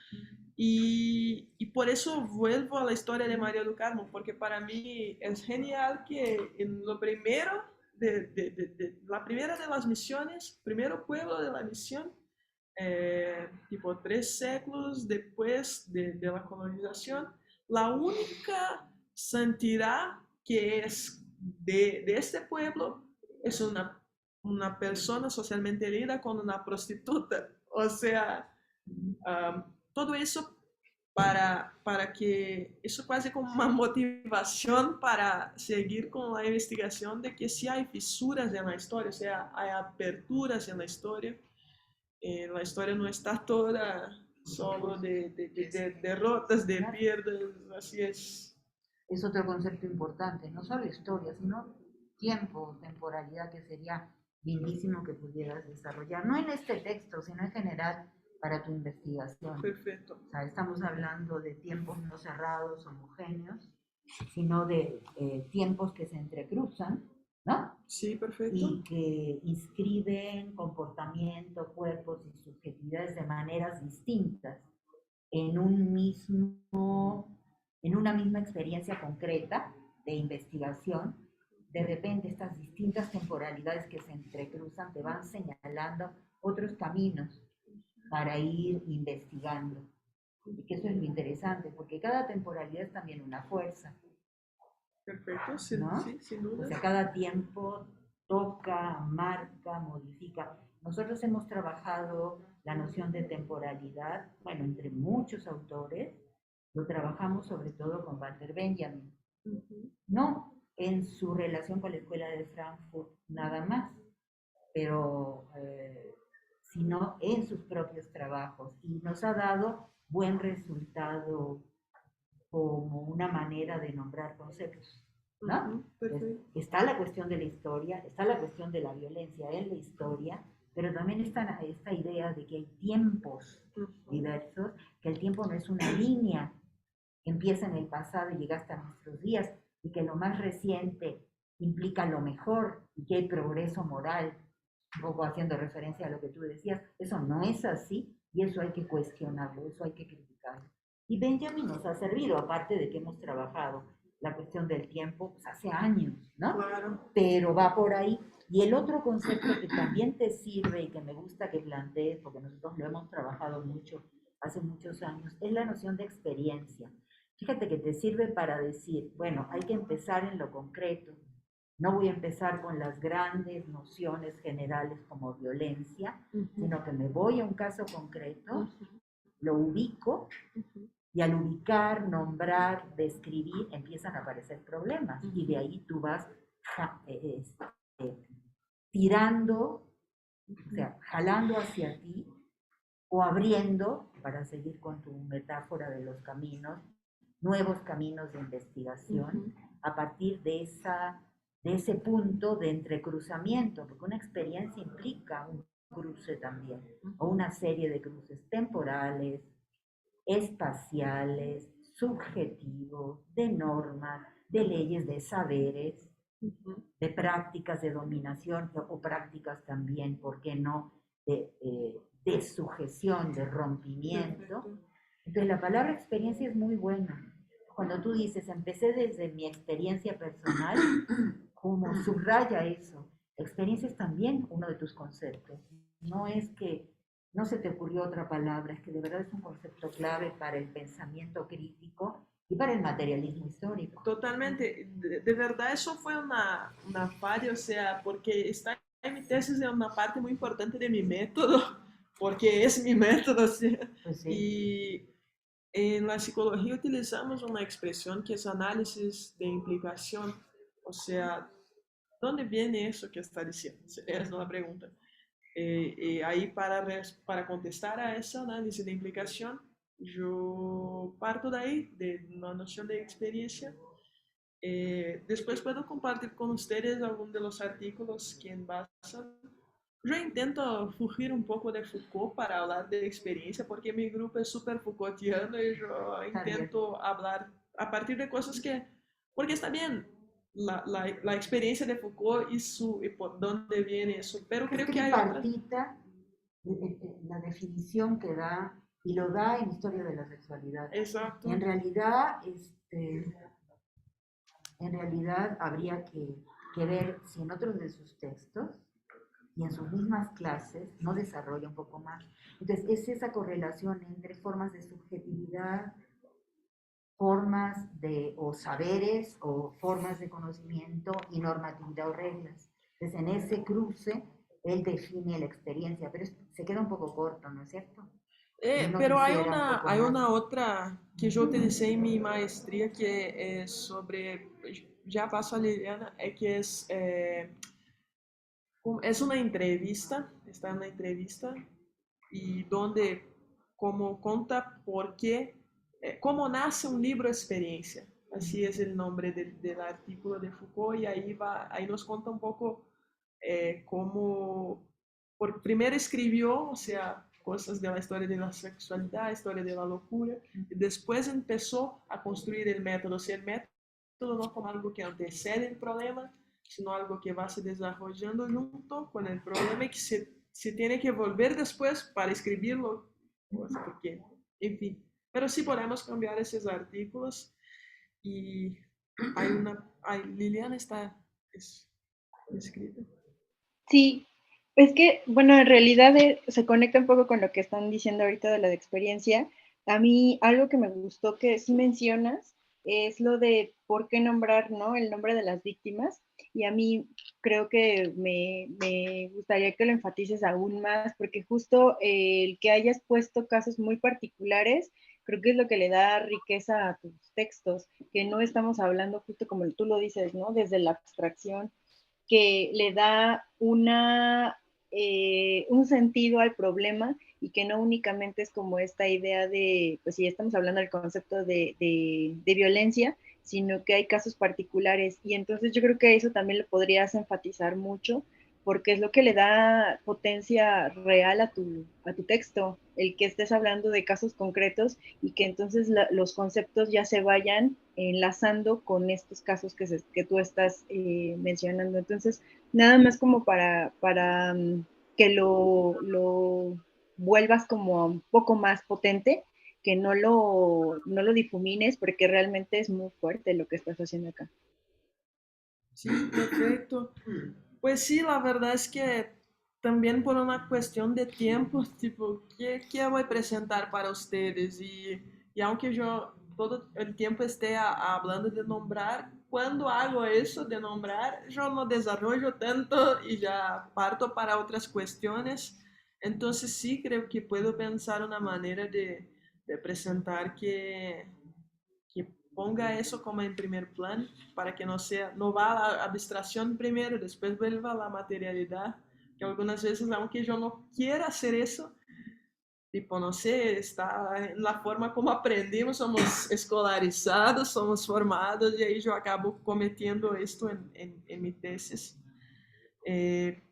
Y por eso vuelvo a la historia de María do Carmo, porque para mí es genial que en lo primero, la primera de las misiones, primero pueblo de la misión, tipo 3 siglos después de la colonización, la única santidad que es de este pueblo es una persona socialmente herida con una prostituta. O sea, todo eso para que eso casi como una motivación para seguir con la investigación de que si hay fisuras en la historia, o sea, hay aperturas en la historia no está toda solo de derrotas, de pierdas, así es. Es otro concepto importante, no solo historia, sino tiempo, temporalidad, que sería lindísimo que pudieras desarrollar, no en este texto, sino en general para tu investigación. Perfecto. O sea, estamos hablando de tiempos no cerrados, homogéneos, sino de tiempos que se entrecruzan, ¿no? Sí, perfecto. Y que inscriben comportamiento, cuerpos y subjetividades de maneras distintas en una misma experiencia concreta de investigación. De repente estas distintas temporalidades que se entrecruzan te van señalando otros caminos para ir investigando. Y que eso es lo interesante, porque cada temporalidad es también una fuerza. Perfecto, sí, ¿no? Sí, sin duda. O sea, cada tiempo toca, marca, modifica. Nosotros hemos trabajado la noción de temporalidad, bueno, entre muchos autores, lo trabajamos sobre todo con Walter Benjamin. No en su relación con la Escuela de Frankfurt nada más, pero sino en sus propios trabajos. Y nos ha dado buen resultado como una manera de nombrar conceptos, ¿no? Está la cuestión de la historia, está la cuestión de la violencia en la historia, pero también está esta idea de que hay tiempos diversos, que el tiempo no es una línea, empieza en el pasado y llega hasta nuestros días, y que lo más reciente implica lo mejor, y que hay progreso moral, un poco haciendo referencia a lo que tú decías. Eso no es así, y eso hay que cuestionarlo, eso hay que criticarlo. Y Benjamin nos ha servido, aparte de que hemos trabajado la cuestión del tiempo pues, hace años, ¿no? Claro. Pero va por ahí. Y el otro concepto que también te sirve y que me gusta que plantees, porque nosotros lo hemos trabajado mucho hace muchos años, es la noción de experiencia. Fíjate que te sirve para decir, bueno, hay que empezar en lo concreto. No voy a empezar con las grandes nociones generales como violencia, sino que me voy a un caso concreto, lo ubico, y al ubicar, nombrar, describir, empiezan a aparecer problemas. Y de ahí tú vas tirando, o sea, jalando hacia ti o abriendo, para seguir con tu metáfora de los caminos, nuevos caminos de investigación a partir de ese punto de entrecruzamiento, porque una experiencia implica un cruce también, o una serie de cruces temporales, espaciales, subjetivos, de normas, de leyes, de saberes, de prácticas de dominación o prácticas también, ¿por qué no?, de sujeción, de rompimiento. Entonces la palabra experiencia es muy buena. Cuando tú dices, empecé desde mi experiencia personal, como subraya eso. Experiencia es también uno de tus conceptos. No es que no se te ocurrió otra palabra, es que de verdad es un concepto clave para el pensamiento crítico y para el materialismo histórico. Totalmente. De verdad, eso fue una falla, o sea, porque está en mi tesis de una parte muy importante de mi método, porque es mi método, o sea, Pues sí. y en la psicología utilizamos una expresión que es análisis de implicación, o sea, ¿dónde viene eso que está diciendo? Esa es una pregunta. Ahí para contestar a esa análisis de implicación, yo parto de ahí, de una noción de experiencia. Después puedo compartir con ustedes algunos de los artículos que envasan. Yo intento fugir un poco de Foucault para hablar de experiencia, porque mi grupo es súper Foucaultiano y yo intento hablar a partir de cosas que, porque está bien la experiencia de Foucault y por dónde viene eso, pero creo que hay otras. La definición que da, y lo da en Historia de la Sexualidad. Exacto. Y en realidad habría que ver si en otros de sus textos y en sus mismas clases no desarrolla un poco más. Entonces, es esa correlación entre formas de subjetividad, formas o saberes o formas de conocimiento y normatividad o reglas. Entonces, en ese cruce, él define la experiencia, pero se queda un poco corto, ¿no es cierto? Pero hay una otra que yo utilicé en mi maestría que es sobre, ya paso a Liliana, que es una entrevista, está en una entrevista y donde como cuenta por qué, cómo nace un libro experiencia. Así es el nombre del artículo de Foucault y ahí nos cuenta un poco cómo primero escribió, o sea, cosas de la historia de la sexualidad, historia de la locura, y después empezó a construir el método. O sea, el método no como algo que antecede el problema, sino algo que va se desarrollando junto con el problema y que se tiene que volver después para escribirlo, porque, en fin. Pero sí podemos cambiar esos artículos y Liliana está escrita. Sí, es que, bueno, en realidad se conecta un poco con lo que están diciendo ahorita de la experiencia. A mí algo que me gustó que sí mencionas es lo de por qué nombrar, ¿no?, el nombre de las víctimas. Y a mí creo que me gustaría que lo enfatices aún más, porque justo el que hayas puesto casos muy particulares, creo que es lo que le da riqueza a tus textos, que no estamos hablando justo como tú lo dices, ¿no?, desde la abstracción, que le da un sentido al problema y que no únicamente es como esta idea de, pues si estamos hablando del concepto de violencia, sino que hay casos particulares. Y entonces yo creo que eso también lo podrías enfatizar mucho, porque es lo que le da potencia real a tu texto, el que estés hablando de casos concretos y que entonces los conceptos ya se vayan enlazando con estos casos que tú estás mencionando. Entonces, nada más como para que lo vuelvas como un poco más potente, que no lo difumines, porque realmente es muy fuerte lo que estás haciendo acá. Sí, perfecto. Pues sí, la verdad es que también por una cuestión de tiempo, tipo, ¿qué voy a presentar para ustedes? Y aunque yo todo el tiempo esté hablando de nombrar, cuando hago eso de nombrar, yo no desarrollo tanto y ya parto para otras cuestiones. Entonces sí creo que puedo pensar una manera de presentar que ponga eso como en primer plan para que no va a la abstracción primero, después vuelva a la materialidad, que algunas veces, aunque yo no quiera hacer eso, tipo, no sé, está en la forma como aprendimos, somos escolarizados, somos formados, y ahí yo acabo cometiendo esto en mi tesis. Eh,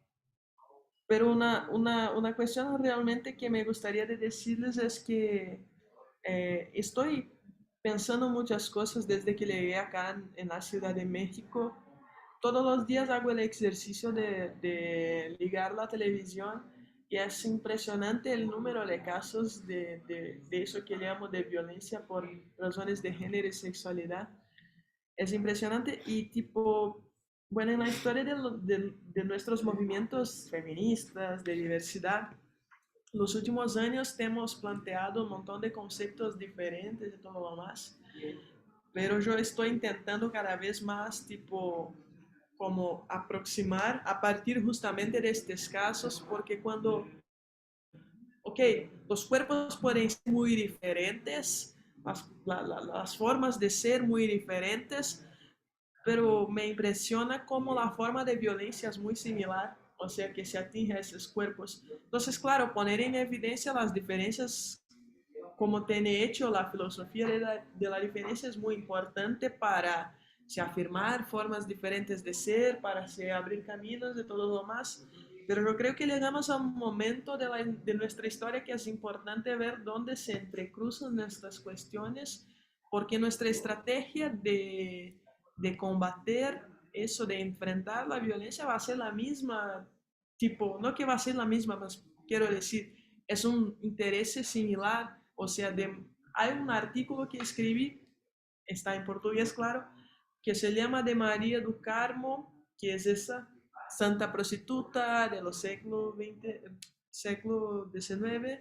pero una cuestión realmente que me gustaría de decirles es que estoy pensando muchas cosas desde que llegué acá en la Ciudad de México. Todos los días hago el ejercicio de ligar la televisión y es impresionante el número de casos de eso que llamo de violencia por razones de género y sexualidad. Es impresionante y tipo, bueno, en la historia de nuestros movimientos feministas, de diversidad, los últimos años hemos planteado un montón de conceptos diferentes y todo lo más, pero yo estoy intentando cada vez más, tipo, como aproximar a partir justamente de estos casos, porque cuando, ok, los cuerpos pueden ser muy diferentes, las formas de ser muy diferentes, pero me impresiona cómo la forma de violencia es muy similar, o sea, que se atinge a esos cuerpos. Entonces, claro, poner en evidencia las diferencias, como tiene hecho la filosofía de la diferencia, es muy importante para se afirmar formas diferentes de ser, para se abrir caminos de todo lo más. Pero yo creo que llegamos a un momento de nuestra historia que es importante ver dónde se entrecruzan estas cuestiones, porque nuestra estrategia de combater eso, de enfrentar la violencia, va a ser la misma, tipo, no que va a ser la misma, pero quiero decir, es un interés similar, o sea, hay un artículo que escribí, está en portugués, claro, que se llama de María do Carmo, que es esa santa prostituta de los século XIX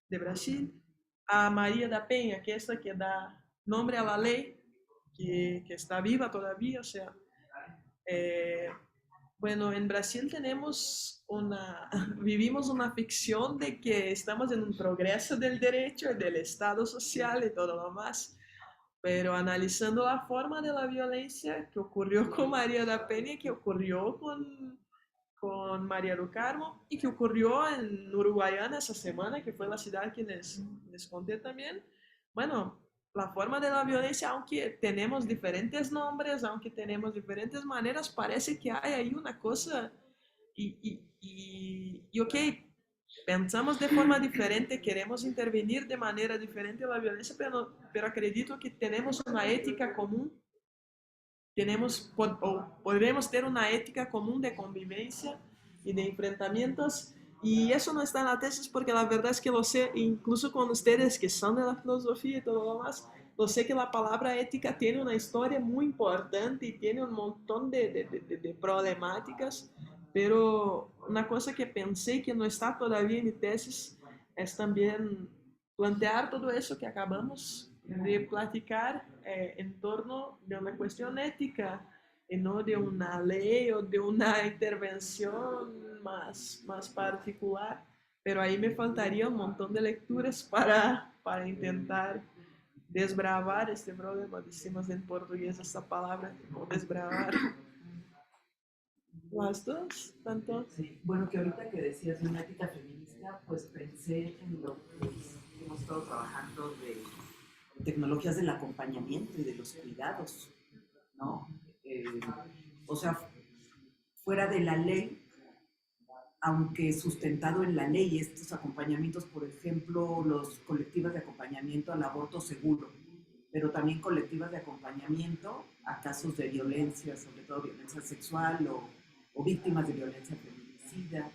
de Brasil, a María da Penha, que es la que da nombre a la ley, que está viva todavía, o sea, eh, bueno, en Brasil vivimos una ficción de que estamos en un progreso del derecho, del Estado social y todo lo más, pero analizando la forma de la violencia que ocurrió con María da Penha, que ocurrió con María do Carmo y que ocurrió en Uruguayana esa semana, que fue la ciudad que les conté también. Bueno, la forma de la violencia, aunque tenemos diferentes nombres, aunque tenemos diferentes maneras, parece que hay ahí una cosa y ok, pensamos de forma diferente, queremos intervenir de manera diferente en la violencia, pero acredito que tenemos una ética común, podremos tener una ética común de convivencia y de enfrentamientos, y eso no está en la tesis porque la verdad es que lo sé, incluso con ustedes que son de la filosofía y todo lo más, lo sé que la palabra ética tiene una historia muy importante y tiene un montón de problemáticas, pero una cosa que pensé que no está todavía en mi tesis es también plantear todo eso que acabamos de platicar en torno de una cuestión ética y no de una ley o de una intervención más particular. Pero ahí me faltaría un montón de lecturas para intentar desbravar este problema. Decimos en portugués esta palabra, como desbravar. ¿Las dos? ¿Tanto? Sí, bueno, que ahorita que decías de una ética feminista, pues pensé en lo que hemos estado trabajando de tecnologías del acompañamiento y de los cuidados, ¿no? O sea, fuera de la ley, aunque sustentado en la ley, estos acompañamientos, por ejemplo, los colectivos de acompañamiento al aborto seguro, pero también colectivas de acompañamiento a casos de violencia, sobre todo violencia sexual o víctimas de violencia feminicida.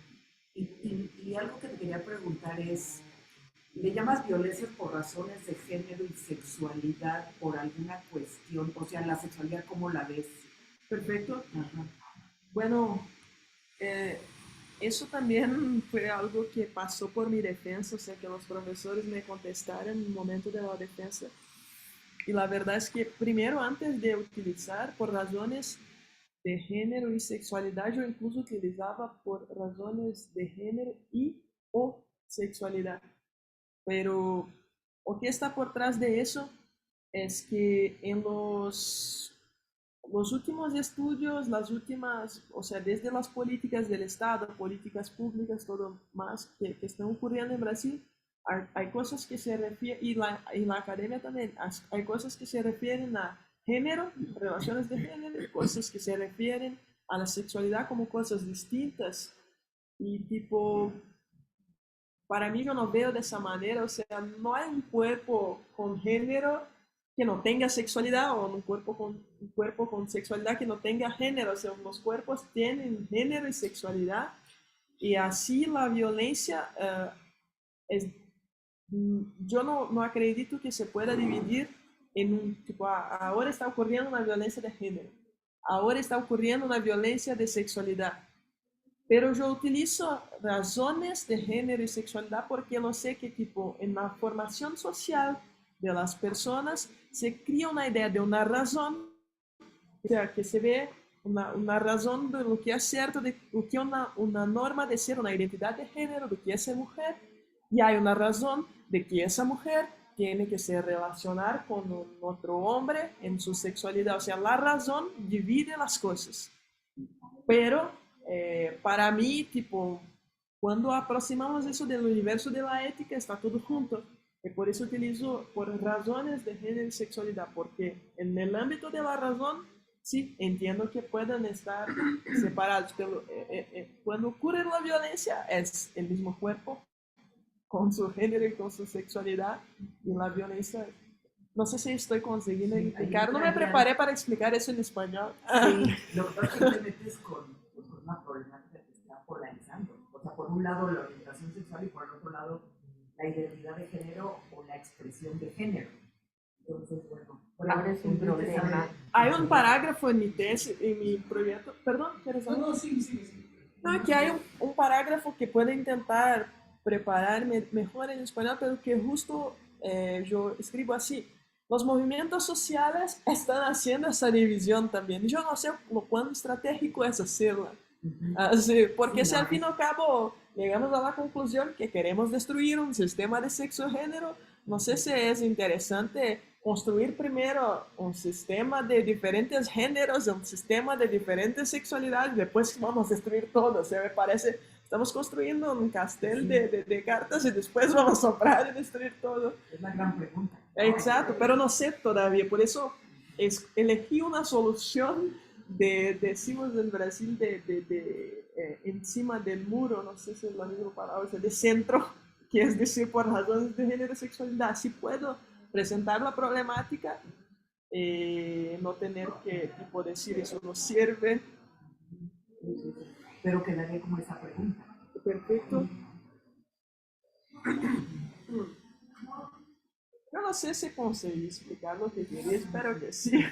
Y algo que te quería preguntar es, ¿le llamas violencia por razones de género y sexualidad por alguna cuestión? O sea, la sexualidad, ¿cómo la ves? Perfecto. Ajá. Bueno, eso también fue algo que pasó por mi defensa, o sea, que los profesores me contestaron en el momento de la defensa. Y la verdad es que primero, antes de utilizar por razones de género y sexualidad, yo incluso utilizaba por razones de género y o sexualidad. Pero lo que está por detrás de eso es que en los últimos estudios, las últimas, o sea, desde las políticas del Estado, políticas públicas, todo más que están ocurriendo en Brasil, hay cosas que se refieren, y la academia también, hay cosas que se refieren a género, relaciones de género, cosas que se refieren a la sexualidad como cosas distintas. Y tipo, para mí yo no veo de esa manera, o sea, no hay un cuerpo con género que no tenga sexualidad o un cuerpo con sexualidad que no tenga género, o sea, los cuerpos tienen género y sexualidad y así la violencia es, yo no acredito que se pueda dividir en un tipo, ahora está ocurriendo una violencia de género, ahora está ocurriendo una violencia de sexualidad. Pero yo utilizo razones de género y sexualidad porque no sé que tipo en la formación social de las personas se cría una idea de una razón, o sea, que se ve una razón de lo que es cierto, de lo que es una norma de ser una identidad de género, de que es ser mujer, y hay una razón de que esa mujer tiene que se relacionar con un otro hombre en su sexualidad. O sea, la razón divide las cosas. Pero para mí, tipo, cuando aproximamos eso del universo de la ética, está todo junto. Y por eso utilizo por razones de género y sexualidad, porque en el ámbito de la razón, sí, entiendo que puedan estar separados, pero cuando ocurre la violencia es el mismo cuerpo con su género y con su sexualidad, y la violencia, no sé si estoy consiguiendo explicar, no me preparé para explicar eso en español. Sí, lo que pasa es que te metes con una problemática que está polarizando. O sea, por un lado la orientación sexual y por el otro lado la identidad de género o la expresión de género. Entonces, bueno, ahora es un problema. Hay un parágrafo en mi tesis, en mi proyecto, perdón, ¿quieres hablar? No, sí. No, que hay un parágrafo que puede intentar prepararme mejor en español, pero que justo yo escribo así. Los movimientos sociales están haciendo esa división también. Yo no sé lo cuán estratégico es hacerla. Así, porque si al fin y al cabo llegamos a la conclusión que queremos destruir un sistema de sexo-género, no sé si es interesante construir primero un sistema de diferentes géneros, un sistema de diferentes sexualidades, después vamos a destruir todo. O sea, me parece, estamos construyendo un castel de cartas y después vamos a soplar y destruir todo. Es la gran pregunta. Exacto, pero no sé todavía, por eso elegí una solución decimos en Brasil, encima del muro, no sé si es la misma palabra, de centro, que es decir, por razones de género y sexualidad. Si puedo presentar la problemática, no tener que tipo, decir eso no sirve. Pero quedaría como esa pregunta. Perfecto. Yo no sé si conseguí explicar lo que quería, espero que sí.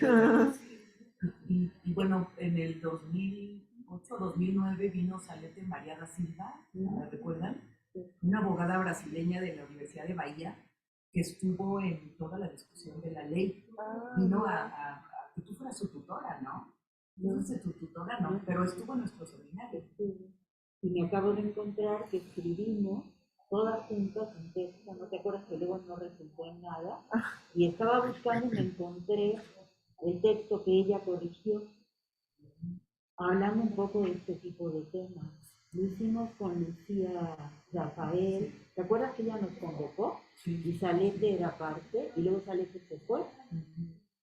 Y bueno, en el 2008-2009 vino Salete María da Silva, ¿la recuerdan? Una abogada brasileña de la Universidad de Bahía que estuvo en toda la discusión de la ley. Vino a que tú fueras su tutora, ¿no? No sé tu tutora, no, pero estuvo en nuestro seminario. Y me acabo de encontrar que escribimos todas juntas un texto, ¿no te acuerdas que luego no resultó en nada? Y estaba buscando y me encontré el texto que ella corrigió, hablando un poco de este tipo de temas. Lo hicimos con Lucía Rafael. ¿Te acuerdas que ella nos convocó? Sí. Y Salete era parte, y luego Salete se fue.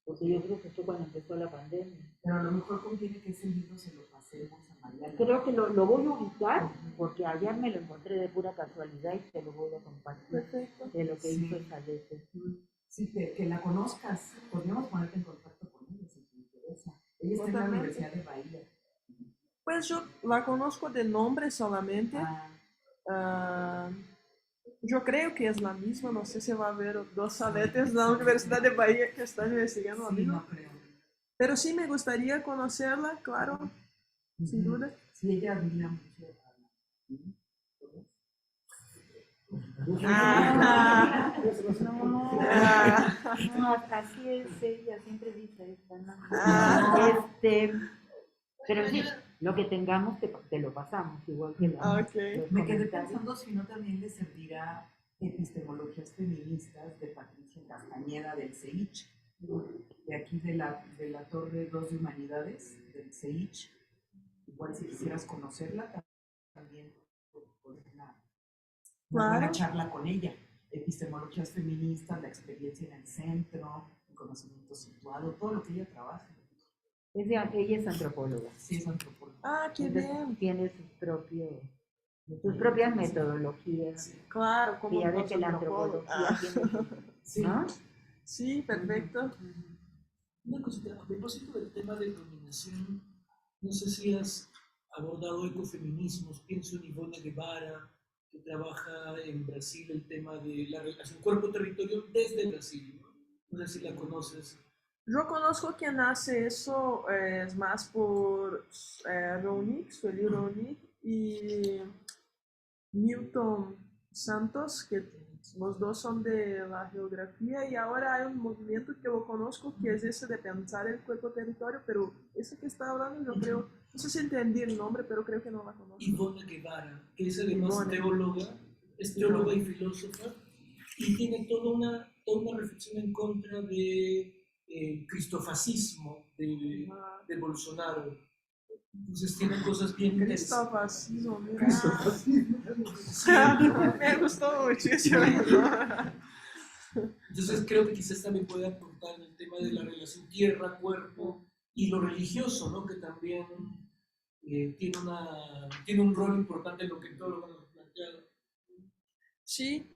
porque yo creo que fue cuando empezó la pandemia. Pero a lo mejor conviene que ese libro se lo pasemos a Mariana. Creo que lo voy a ubicar, porque ayer me lo encontré de pura casualidad y te lo voy a compartir. Perfecto. De lo que Sí. hizo Salete. Sí, que la conozcas. Podríamos ponerte en contacto con ella si te interesa. Ella está en la Totalmente. Universidad de Bahía. Pues yo la conozco de nombre solamente. Ah, Ah, yo creo que es la misma, no sé si va a haber dos Saletes en la Universidad de Bahía que están investigando lo sí, mismo. no creo. Pero sí me gustaría conocerla, claro, sin duda. Sí, ella admira mucho a Ah, No, ah, no, así es ella, siempre dice esto, ¿no? Ah. Pero sí, lo que tengamos te lo pasamos, igual que ok. los Me quedé comentarios. pensando si no también le servirá epistemologías feministas de Patricia Castañeda del CEICH, de aquí de la Torre 2 de Humanidades, del CEICH. Igual si quisieras conocerla, también por una buena Claro. charla con ella. Epistemologías feministas, la experiencia en el centro, el conocimiento situado, todo lo que ella trabaja. Ella es antropóloga. Sí, es antropóloga. Ah, qué Entonces, bien. tiene sus propias metodologías. Claro, Y como ya ves los que la antropólogos. antropología Ah. tiene, Sí. ¿no? Sí, perfecto. Una cosita, a propósito del tema de dominación, no sé si has abordado ecofeminismos, pienso en Ivone Guevara, que trabaja en Brasil el tema de la relación cuerpo-territorio desde Brasil, ¿no? No sé si la conoces. Yo conozco quien hace eso, es más por Ronick, Sueli Ronick y Milton Santos, que los dos son de la geografía, y ahora hay un movimiento que lo conozco que es ese de pensar el cuerpo-territorio, pero ese que está hablando yo creo, no sé si entendí el nombre, pero creo que no la conozco. Ivone Guevara, que es además Ivone. teóloga, es teóloga y filósofa, y tiene toda una reflexión en contra de cristofascismo de Bolsonaro. Entonces tiene cosas bien interesantes. Cristofascismo, mira. Cristofascismo. Sí. Me gustó muchísimo. Entonces creo que quizás también puede aportar en el tema de la relación tierra-cuerpo y lo religioso, ¿no? Que también tiene un rol importante en lo que todo lo que hemos planteado. Sí,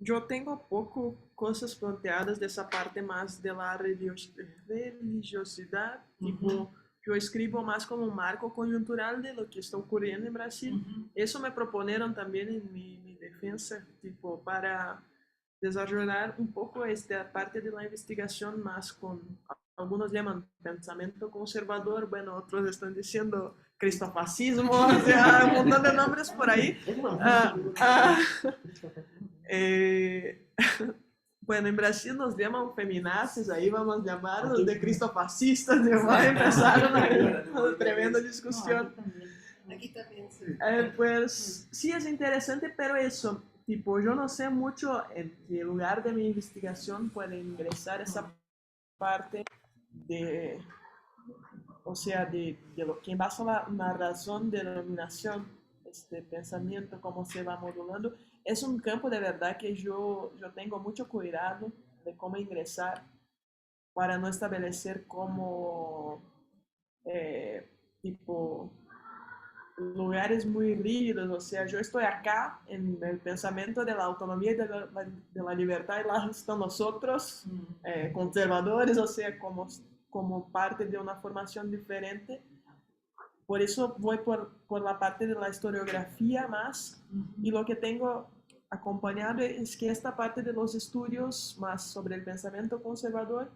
yo tengo poco cosas planteadas de esa parte más de la religiosidad, tipo, yo escribo más como un marco coyuntural de lo que está ocurriendo en Brasil. Eso me proponieron también en mi defensa, tipo, para desarrollar un poco esta parte de la investigación más con, algunos llaman pensamiento conservador, bueno, otros están diciendo cristofascismo, o sea, un montón de nombres por ahí. Bueno, en Brasil nos llaman feminazis, ahí vamos a llamarlos de cristofascistas, y va a empezar una tremenda discusión. Aquí también sí. Pues sí es interesante, pero eso, tipo, yo no sé mucho en qué lugar de mi investigación puede ingresar esa parte de, o sea, de lo que basa la razón de dominación, este pensamiento, cómo se va modulando. Es un campo de verdad que yo tengo mucho cuidado de cómo ingresar para no establecer como, tipo, lugares muy rígidos, o sea, yo estoy acá en el pensamiento de la autonomía y de la libertad, y lá están nosotros, conservadores, o sea, como parte de una formación diferente. Por eso voy por la parte de la historiografía más, y lo que tengo acompañado es que esta parte de los estudios más sobre el pensamiento conservador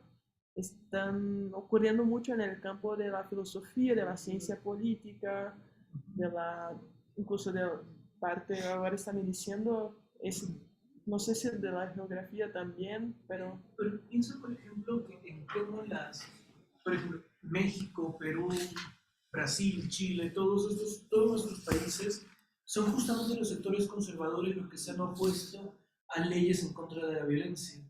están ocurriendo mucho en el campo de la filosofía, de la ciencia política, incluso de parte, ahora están diciendo, no sé si de la geografía también, pero pienso, por ejemplo, que en cómo por ejemplo, México, Perú, Brasil, Chile, todos nuestros países son justamente los sectores conservadores los que se han opuesto a leyes en contra de la violencia.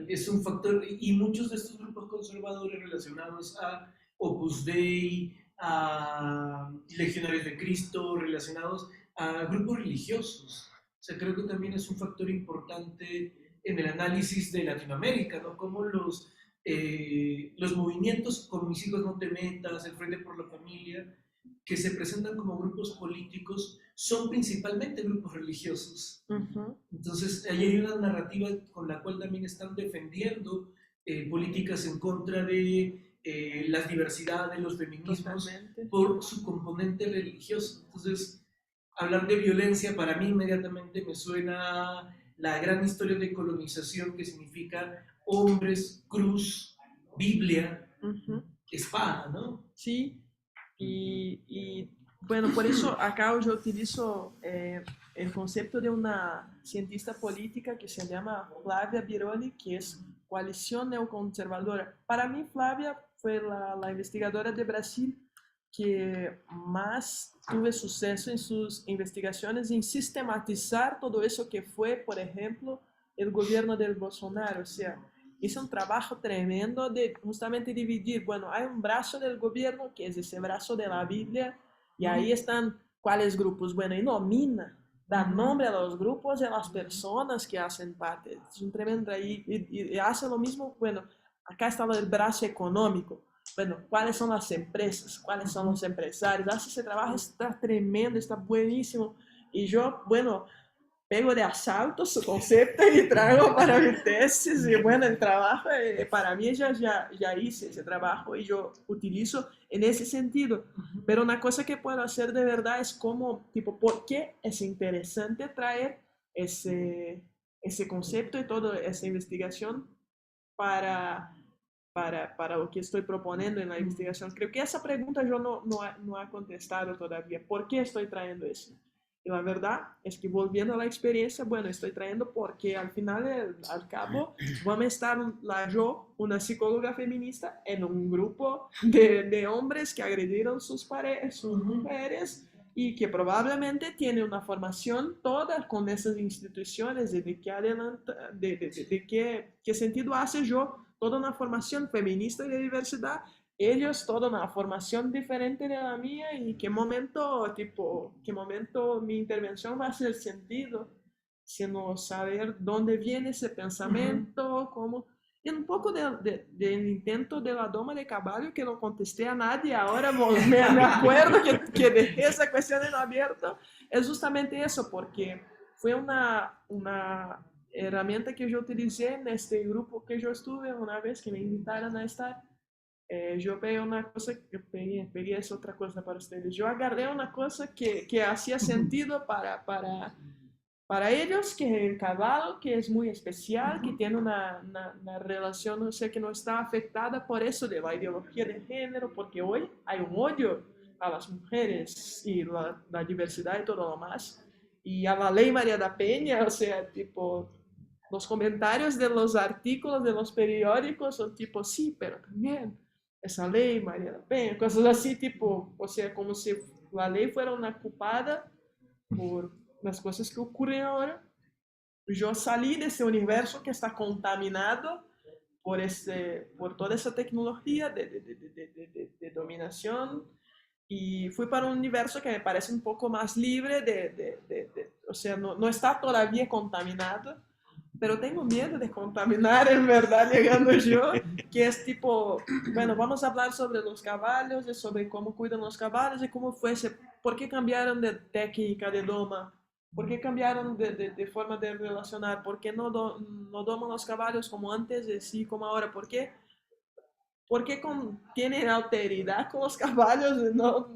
Es un factor, y muchos de estos grupos conservadores relacionados a Opus Dei, a Legionarios de Cristo, relacionados a grupos religiosos. O sea, creo que también es un factor importante en el análisis de Latinoamérica, ¿no? Cómo los los movimientos como Mis hijos no te metas, el Frente por la Familia, que se presentan como grupos políticos, son principalmente grupos religiosos. Entonces, ahí hay una narrativa con la cual también están defendiendo políticas en contra de las diversidades, los feminismos, Totalmente. por su componente religioso. Entonces, hablar de violencia para mí inmediatamente me suena la gran historia de colonización que significa hombres, cruz, Biblia, espada, ¿no? Sí, y bueno, por eso acá yo utilizo el concepto de una cientista política que se llama Flavia Biroli, que es Coalición Neoconservadora. Para mí, Flavia fue la investigadora de Brasil que más tuve suceso en sus investigaciones en sistematizar todo eso que fue, por ejemplo, el gobierno del Bolsonaro. O sea, hizo un trabajo tremendo de justamente dividir, bueno, hay un brazo del gobierno que es ese brazo de la Biblia y ahí están cuáles grupos, bueno, y nomina, da nombre a los grupos y a las personas que hacen parte. Es un tremendo ahí y hace lo mismo, bueno, acá está el brazo económico. Bueno, cuáles son las empresas, cuáles son los empresarios. Hace ese trabajo, está tremendo, está buenísimo. Y yo, bueno, pego de asalto su concepto y traigo para mi tesis. Y bueno, el trabajo, para mí ya hice ese trabajo y yo utilizo en ese sentido. Pero una cosa que puedo hacer de verdad es como, tipo, ¿por qué es interesante traer ese concepto y toda esa investigación para lo que estoy proponiendo en la investigación? Creo que esa pregunta yo no he contestado todavía. ¿Por qué estoy trayendo eso? Y la verdad es que volviendo a la experiencia, bueno, estoy trayendo porque al final, al cabo, vamos a estar yo, una psicóloga feminista, en un grupo de hombres que agredieron sus mujeres y que probablemente tiene una formación toda con esas instituciones de qué adelanta, de qué sentido hace yo toda una formación feminista y de diversidad, ellos toda una formación diferente de la mía y qué momento mi intervención va a hacer sentido, sino saber dónde viene ese pensamiento, cómo... Y un poco del intento de la doma de caballo que no contesté a nadie, ahora me acuerdo que dejé esa cuestión en abierto, es justamente eso, porque fue una herramienta que yo utilicé en este grupo que yo estuve una vez que me invitaron a estar. Yo pegué una cosa, pegué esa otra cosa para ustedes. Yo agarré una cosa que hacía sentido para ellos, que es el caballo, que es muy especial, que tiene una relación, o sea, que no está afectada por eso de la ideología de género, porque hoy hay un odio a las mujeres y la diversidad y todo lo más. Y a la ley María da Peña, o sea, tipo, los comentarios de los artículos de los periódicos son tipo, sí, pero también esa ley María da Peña, cosas así, tipo, o sea, como si la ley fuera una culpada por las cosas que ocurren ahora. Yo salí de ese universo que está contaminado por toda esa tecnología de dominación y fui para un universo que me parece un poco más libre o sea, no está todavía contaminado, pero tengo miedo de contaminar en verdad llegando yo, que es tipo, bueno, vamos a hablar sobre los caballos y sobre cómo cuidan los caballos y cómo fue por qué cambiaron de técnica de doma, por qué cambiaron de forma de relacionar, por qué no doman los caballos como antes y sí como ahora, por qué tienen alteridad con los caballos y no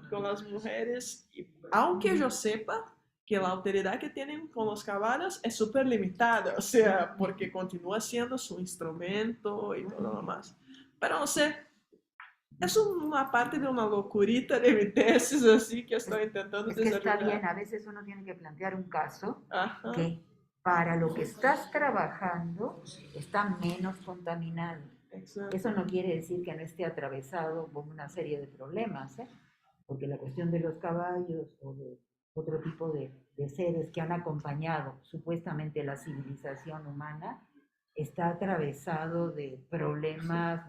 con las mujeres. Y aunque yo sepa que la alteridad que tienen con los caballos es súper limitada, o sea, porque continúa siendo su instrumento y todo lo demás. Pero no sé, es una parte de una locurita de mi tesis, así que estoy intentando Es que está desarrollar. bien, a veces uno tiene que plantear un caso Ajá. que para lo que estás trabajando está menos contaminado. Exacto. Eso no quiere decir que no esté atravesado por una serie de problemas, ¿eh? Porque la cuestión de los caballos o de otro tipo de seres que han acompañado supuestamente la civilización humana está atravesado de problemas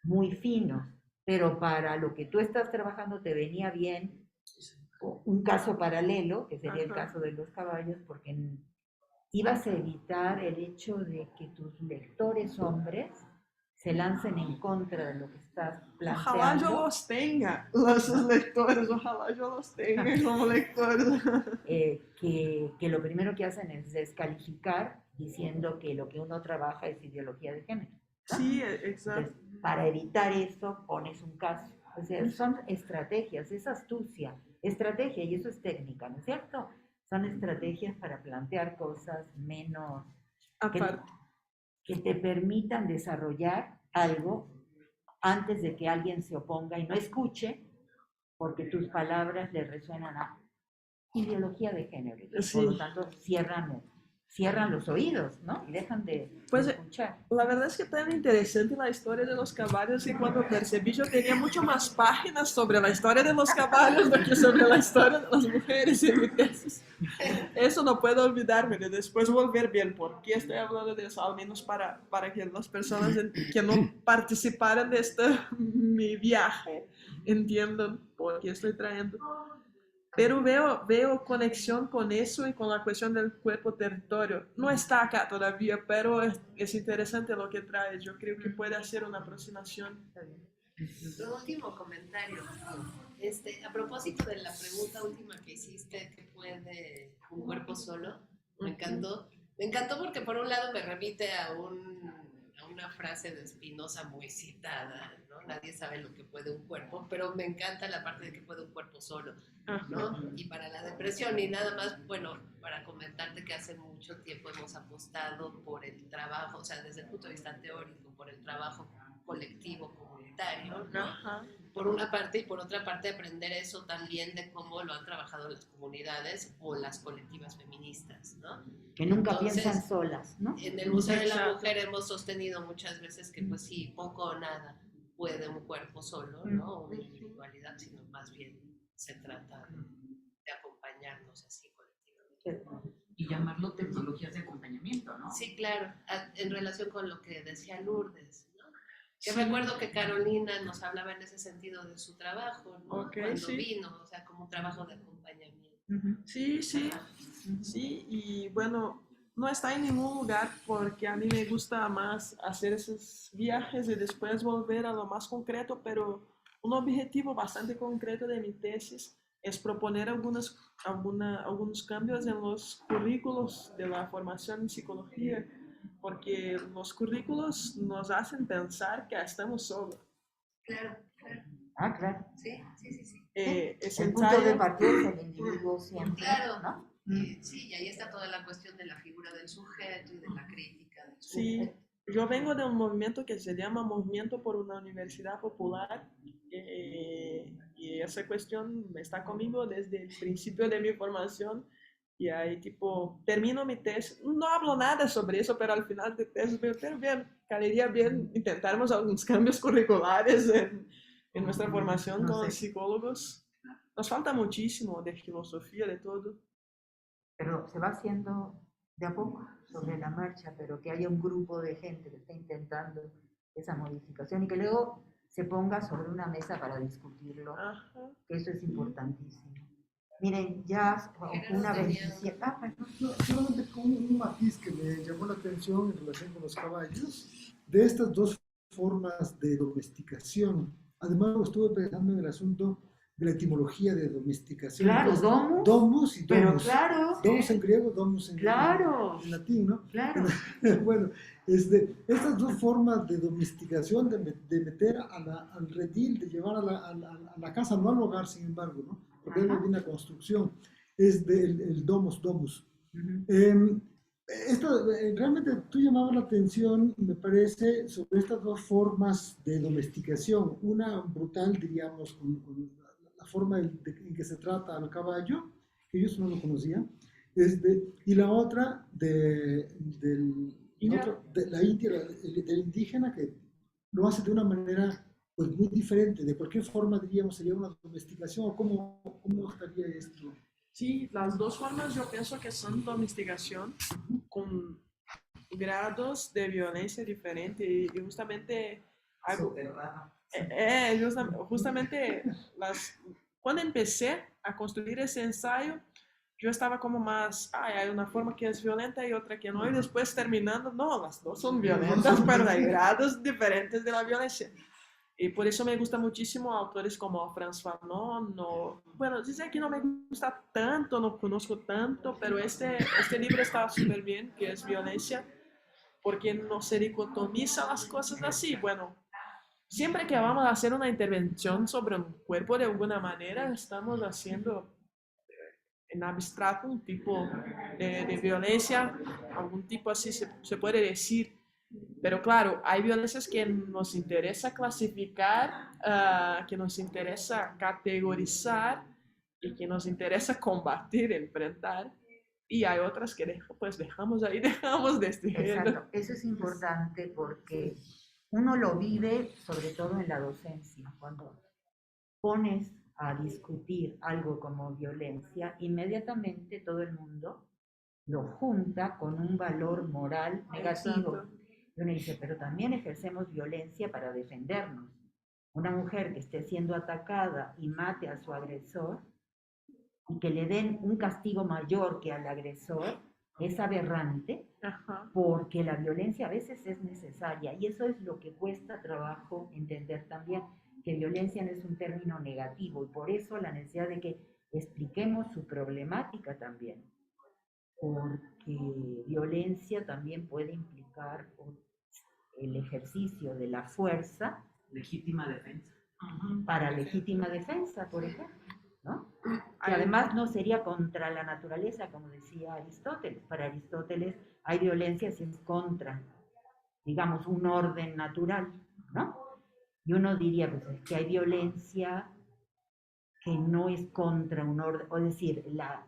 muy finos, pero para lo que tú estás trabajando te venía bien un caso paralelo, que sería el caso de los caballos, porque ibas a evitar el hecho de que tus lectores hombres se lancen en contra de lo que estás Ojalá yo planteando, los tenga, los lectores, ojalá yo los tenga como lectores. que lo primero que hacen es descalificar diciendo que lo que uno trabaja es ideología de género, ¿no? Sí, exacto. Entonces, para evitar eso, pones un caso. O sea, son estrategias, es astucia, estrategia, y eso es técnica, ¿no es cierto? Son estrategias para plantear cosas menos, que, Aparte, que te permitan desarrollar algo antes de que alguien se oponga y no escuche, porque tus palabras le resuenan a ideología de género. Y sí. por lo tanto, cierran los oídos, ¿no? Y dejan de Pues, escuchar. la verdad es que tan interesante la historia de los caballos que cuando percibí yo tenía mucho más páginas sobre la historia de los caballos do que sobre la historia de las mujeres en mi tesis. Eso no puedo olvidarme de después volver bien por qué estoy hablando de eso, al menos para que las personas que no participaran de este mi viaje entiendan por qué estoy trayendo. Pero veo conexión con eso y con la cuestión del cuerpo-territorio. No está acá todavía, pero es interesante lo que trae. Yo creo que puede hacer una aproximación. Un último comentario. A propósito de la pregunta última que hiciste, ¿qué puede un cuerpo solo? Me encantó. Me encantó porque por un lado me remite a una frase de Spinoza muy citada, ¿no? Nadie sabe lo que puede un cuerpo, pero me encanta la parte de que puede un cuerpo solo, ¿no? Y para la depresión, y nada más, bueno, para comentarte que hace mucho tiempo hemos apostado por el trabajo, o sea, desde el punto de vista teórico, por el trabajo colectivo, comunitario, ¿no? Por una parte, y por otra parte aprender eso también de cómo lo han trabajado las comunidades o las colectivas feministas, ¿no? Que nunca Entonces, piensan solas, ¿no? En el Museo de la Mujer hemos sostenido muchas veces que pues sí, poco o nada puede un cuerpo solo, ¿no? Una individualidad, sino más bien se trata de acompañarnos así colectivamente. Y llamarlo tecnologías de acompañamiento, ¿no? Sí, claro, en relación con lo que decía Lourdes, ¿no? Que recuerdo que Carolina nos hablaba en ese sentido de su trabajo, ¿no? Cuando vino, o sea, como un trabajo de acompañamiento. Sí, sí, sí, y bueno, no está en ningún lugar porque a mí me gusta más hacer esos viajes y después volver a lo más concreto, pero un objetivo bastante concreto de mi tesis es proponer algunos cambios en los currículos de la formación en psicología, porque los currículos nos hacen pensar que estamos solos. Claro, claro. Ah, claro. Sí. El punto de partida es el individuo siempre, claro, ¿no? Sí, y ahí está toda la cuestión de la figura del sujeto y de la crítica del sujeto. Sí, yo vengo de un movimiento que se llama Movimiento por una Universidad Popular y esa cuestión está conmigo desde el principio de mi formación y ahí tipo, termino mi tesis, no hablo nada sobre eso, pero al final de tesis, pero bien, caería bien intentarmos algunos cambios curriculares en nuestra formación como psicólogos. Nos falta muchísimo de filosofía, de todo. Pero se va haciendo de a poco, sobre la marcha, pero que haya un grupo de gente que esté intentando esa modificación y que luego se ponga sobre una mesa para discutirlo, que eso es importantísimo. Miren, ya una vez... Solamente con un matiz que me llamó la atención en relación con los caballos, de estas dos formas de domesticación. Además, estuve pensando en el asunto de la etimología de domesticación. Claro, domus. Domus y domus. Pero claro. Domus en griego, domus en latín, ¿no? Claro. Bueno, estas dos formas de domesticación, de meter al redil, de llevar a la casa, no al hogar, sin embargo, ¿no? Porque es una construcción, es el domus. Esto realmente tú llamabas la atención, me parece, sobre estas dos formas de domesticación. Una brutal, diríamos, con la forma en que se trata al caballo, que yo eso no lo conocía, y la otra del indígena, que lo hace de una manera pues muy diferente. ¿De por qué forma diríamos sería una domesticación o cómo estaría esto? Sí, las dos formas yo pienso que son domesticación con grados de violencia diferentes y justamente justamente cuando empecé a construir ese ensayo yo estaba como más, ay, hay una forma que es violenta y otra que no, y después terminando, no, las dos son violentas, pero hay grados diferentes de la violencia. Y por eso me gusta muchísimo autores como Frantz Fanon, o, bueno, dicen que no me gusta tanto, no conozco tanto, pero este libro está súper bien, que es Violencia, porque no se dicotomiza las cosas así. Bueno, siempre que vamos a hacer una intervención sobre un cuerpo de alguna manera, estamos haciendo en abstracto un tipo de violencia, algún tipo así se puede decir. Pero claro, hay violencias que nos interesa clasificar, que nos interesa categorizar y que nos interesa combatir, enfrentar. Y hay otras que pues dejamos ahí, dejamos de ser. Exacto, eso es importante porque uno lo vive sobre todo en la docencia. Cuando pones a discutir algo como violencia, inmediatamente todo el mundo lo junta con un valor moral negativo. Exacto. Y uno dice, pero también ejercemos violencia para defendernos. Una mujer que esté siendo atacada y mate a su agresor y que le den un castigo mayor que al agresor es aberrante. Ajá. Porque la violencia a veces es necesaria y eso es lo que cuesta trabajo entender también, que violencia no es un término negativo y por eso la necesidad de que expliquemos su problemática también, porque violencia también puede implicar el ejercicio de la fuerza. Legítima defensa. Para legítima defensa, por ejemplo, ¿no? Que además no sería contra la naturaleza, como decía Aristóteles. Para Aristóteles hay violencia si es contra, digamos, un orden natural, ¿no? Y uno diría, pues es que hay violencia que no es contra un orden, es decir, la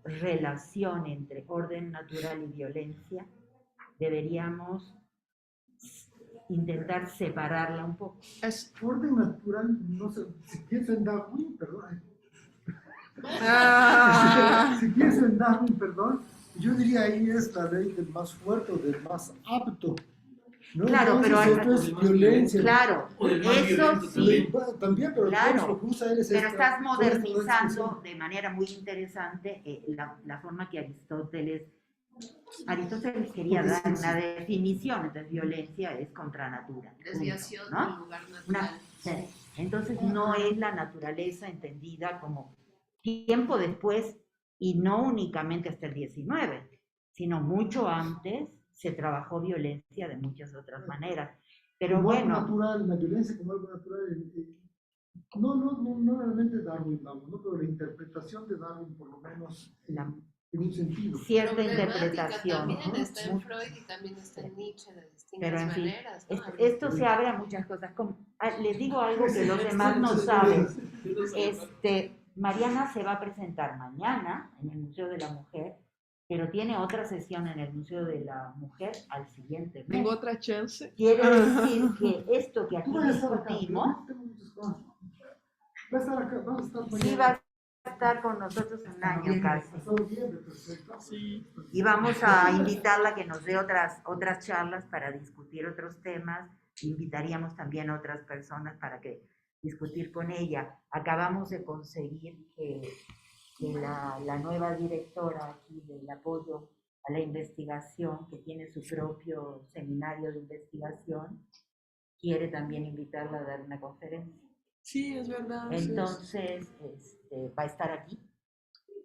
relación entre orden natural y violencia deberíamos intentar separarla un poco. Es, Orden natural, no sé, si pienso en Darwin, perdón. Si pienso en Darwin, perdón, yo diría ahí es la ley del más fuerte o del más apto. ¿No? Claro, Entonces, pero esto es violencia. Claro, O del más eso violento sí. También, pero Claro, lo que usa él es pero esta- estás modernizando de manera muy interesante la forma que Aristóteles quería Porque dar sí, una sí. definición. Entonces violencia es contra natura, punto, Desviación ¿no? del lugar natural. Sí. Entonces no es la naturaleza entendida como tiempo después y no únicamente hasta el 19, sino mucho antes se trabajó violencia de muchas otras maneras. Pero como algo bueno, natural, la violencia como algo natural. No realmente Darwin, vamos, ¿no? Pero la interpretación de Darwin, por lo menos, en un sentido. cierta Problemática interpretación. también ¿no? está en Freud y también está en Nietzsche de distintas Pero en fin, maneras, ¿no? esto se abre a muchas cosas. Les digo algo que los demás no saben. Mariana se va a presentar mañana en el Museo de la Mujer, pero tiene otra sesión en el Museo de la Mujer al siguiente mes. tengo otra chance. Quiere decir que esto que aquí Tú vas a estar acá, discutimos, yo tengo muchas cosas. Va a estar acá, va a estar sí mañana. va a estar con nosotros un año casi. Hasta noviembre, perfecto. Sí. Y vamos a invitarla a que nos dé otras charlas para discutir otros temas. Invitaríamos también a otras personas para que discutir con ella. Acabamos de conseguir que la nueva directora aquí del apoyo a la investigación, que tiene su propio seminario de investigación, quiere también invitarla a dar una conferencia. Sí, es verdad. Entonces, va a estar aquí.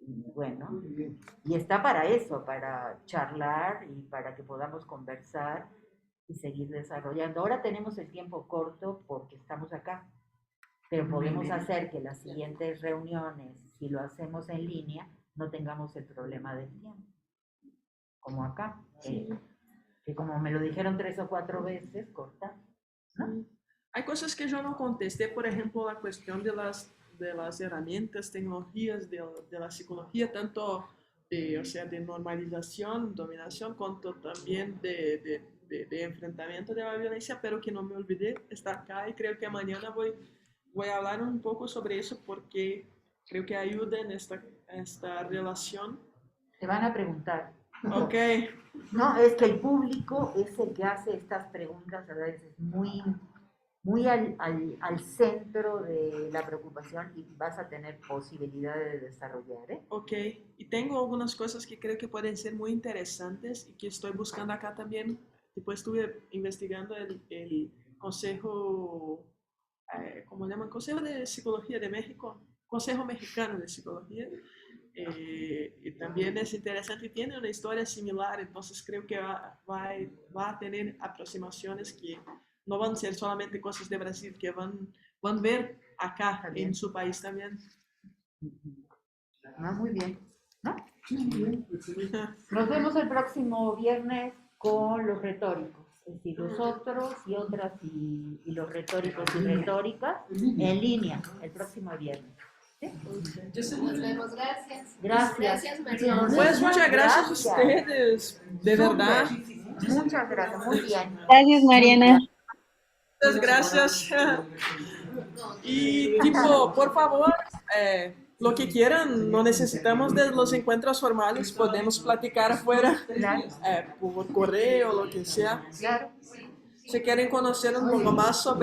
Y bueno, Muy bien. y está para eso, para charlar y para que podamos conversar y seguir desarrollando. Ahora tenemos el tiempo corto porque estamos acá, pero podemos hacer que las siguientes reuniones, si lo hacemos en línea, no tengamos el problema del tiempo, como acá, que como me lo dijeron 3 o 4 veces, cortar, ¿no? Hay cosas que yo no contesté, por ejemplo, la cuestión de las herramientas, tecnologías de la psicología, tanto de normalización, dominación, cuanto también de enfrentamiento de la violencia, pero que no me olvidé, está acá y creo que mañana voy a hablar un poco sobre eso porque creo que ayuda en esta relación. Te van a preguntar. Ok. No, es que el público es el que hace estas preguntas a veces muy muy al centro de la preocupación y vas a tener posibilidades de desarrollar, ¿eh? Ok, y tengo algunas cosas que creo que pueden ser muy interesantes y que estoy buscando acá también. Después estuve investigando el Consejo, ¿cómo llaman? Consejo de Psicología de México, Consejo Mexicano de Psicología. Y también es interesante y tiene una historia similar, entonces creo que va a tener aproximaciones que no van a ser solamente cosas de Brasil, que van a ver acá También. en su país también. Ah, muy bien, ¿no? Sí, muy bien, excelente. Nos vemos el próximo viernes con los retóricos, es decir, los otros y otras y los retóricos y retóricas en línea el próximo viernes. ¿Sí? Nos vemos, gracias. Gracias. Gracias, Mariana. Pues muchas gracias a ustedes, de verdad. Muchas gracias, muy bien. Gracias, Mariana. Muchas gracias. Y tipo, por favor, lo que quieran, no necesitamos de los encuentros formales, podemos platicar afuera, Claro, por correo, lo que sea. claro. Si quieren conocer un poco más sobre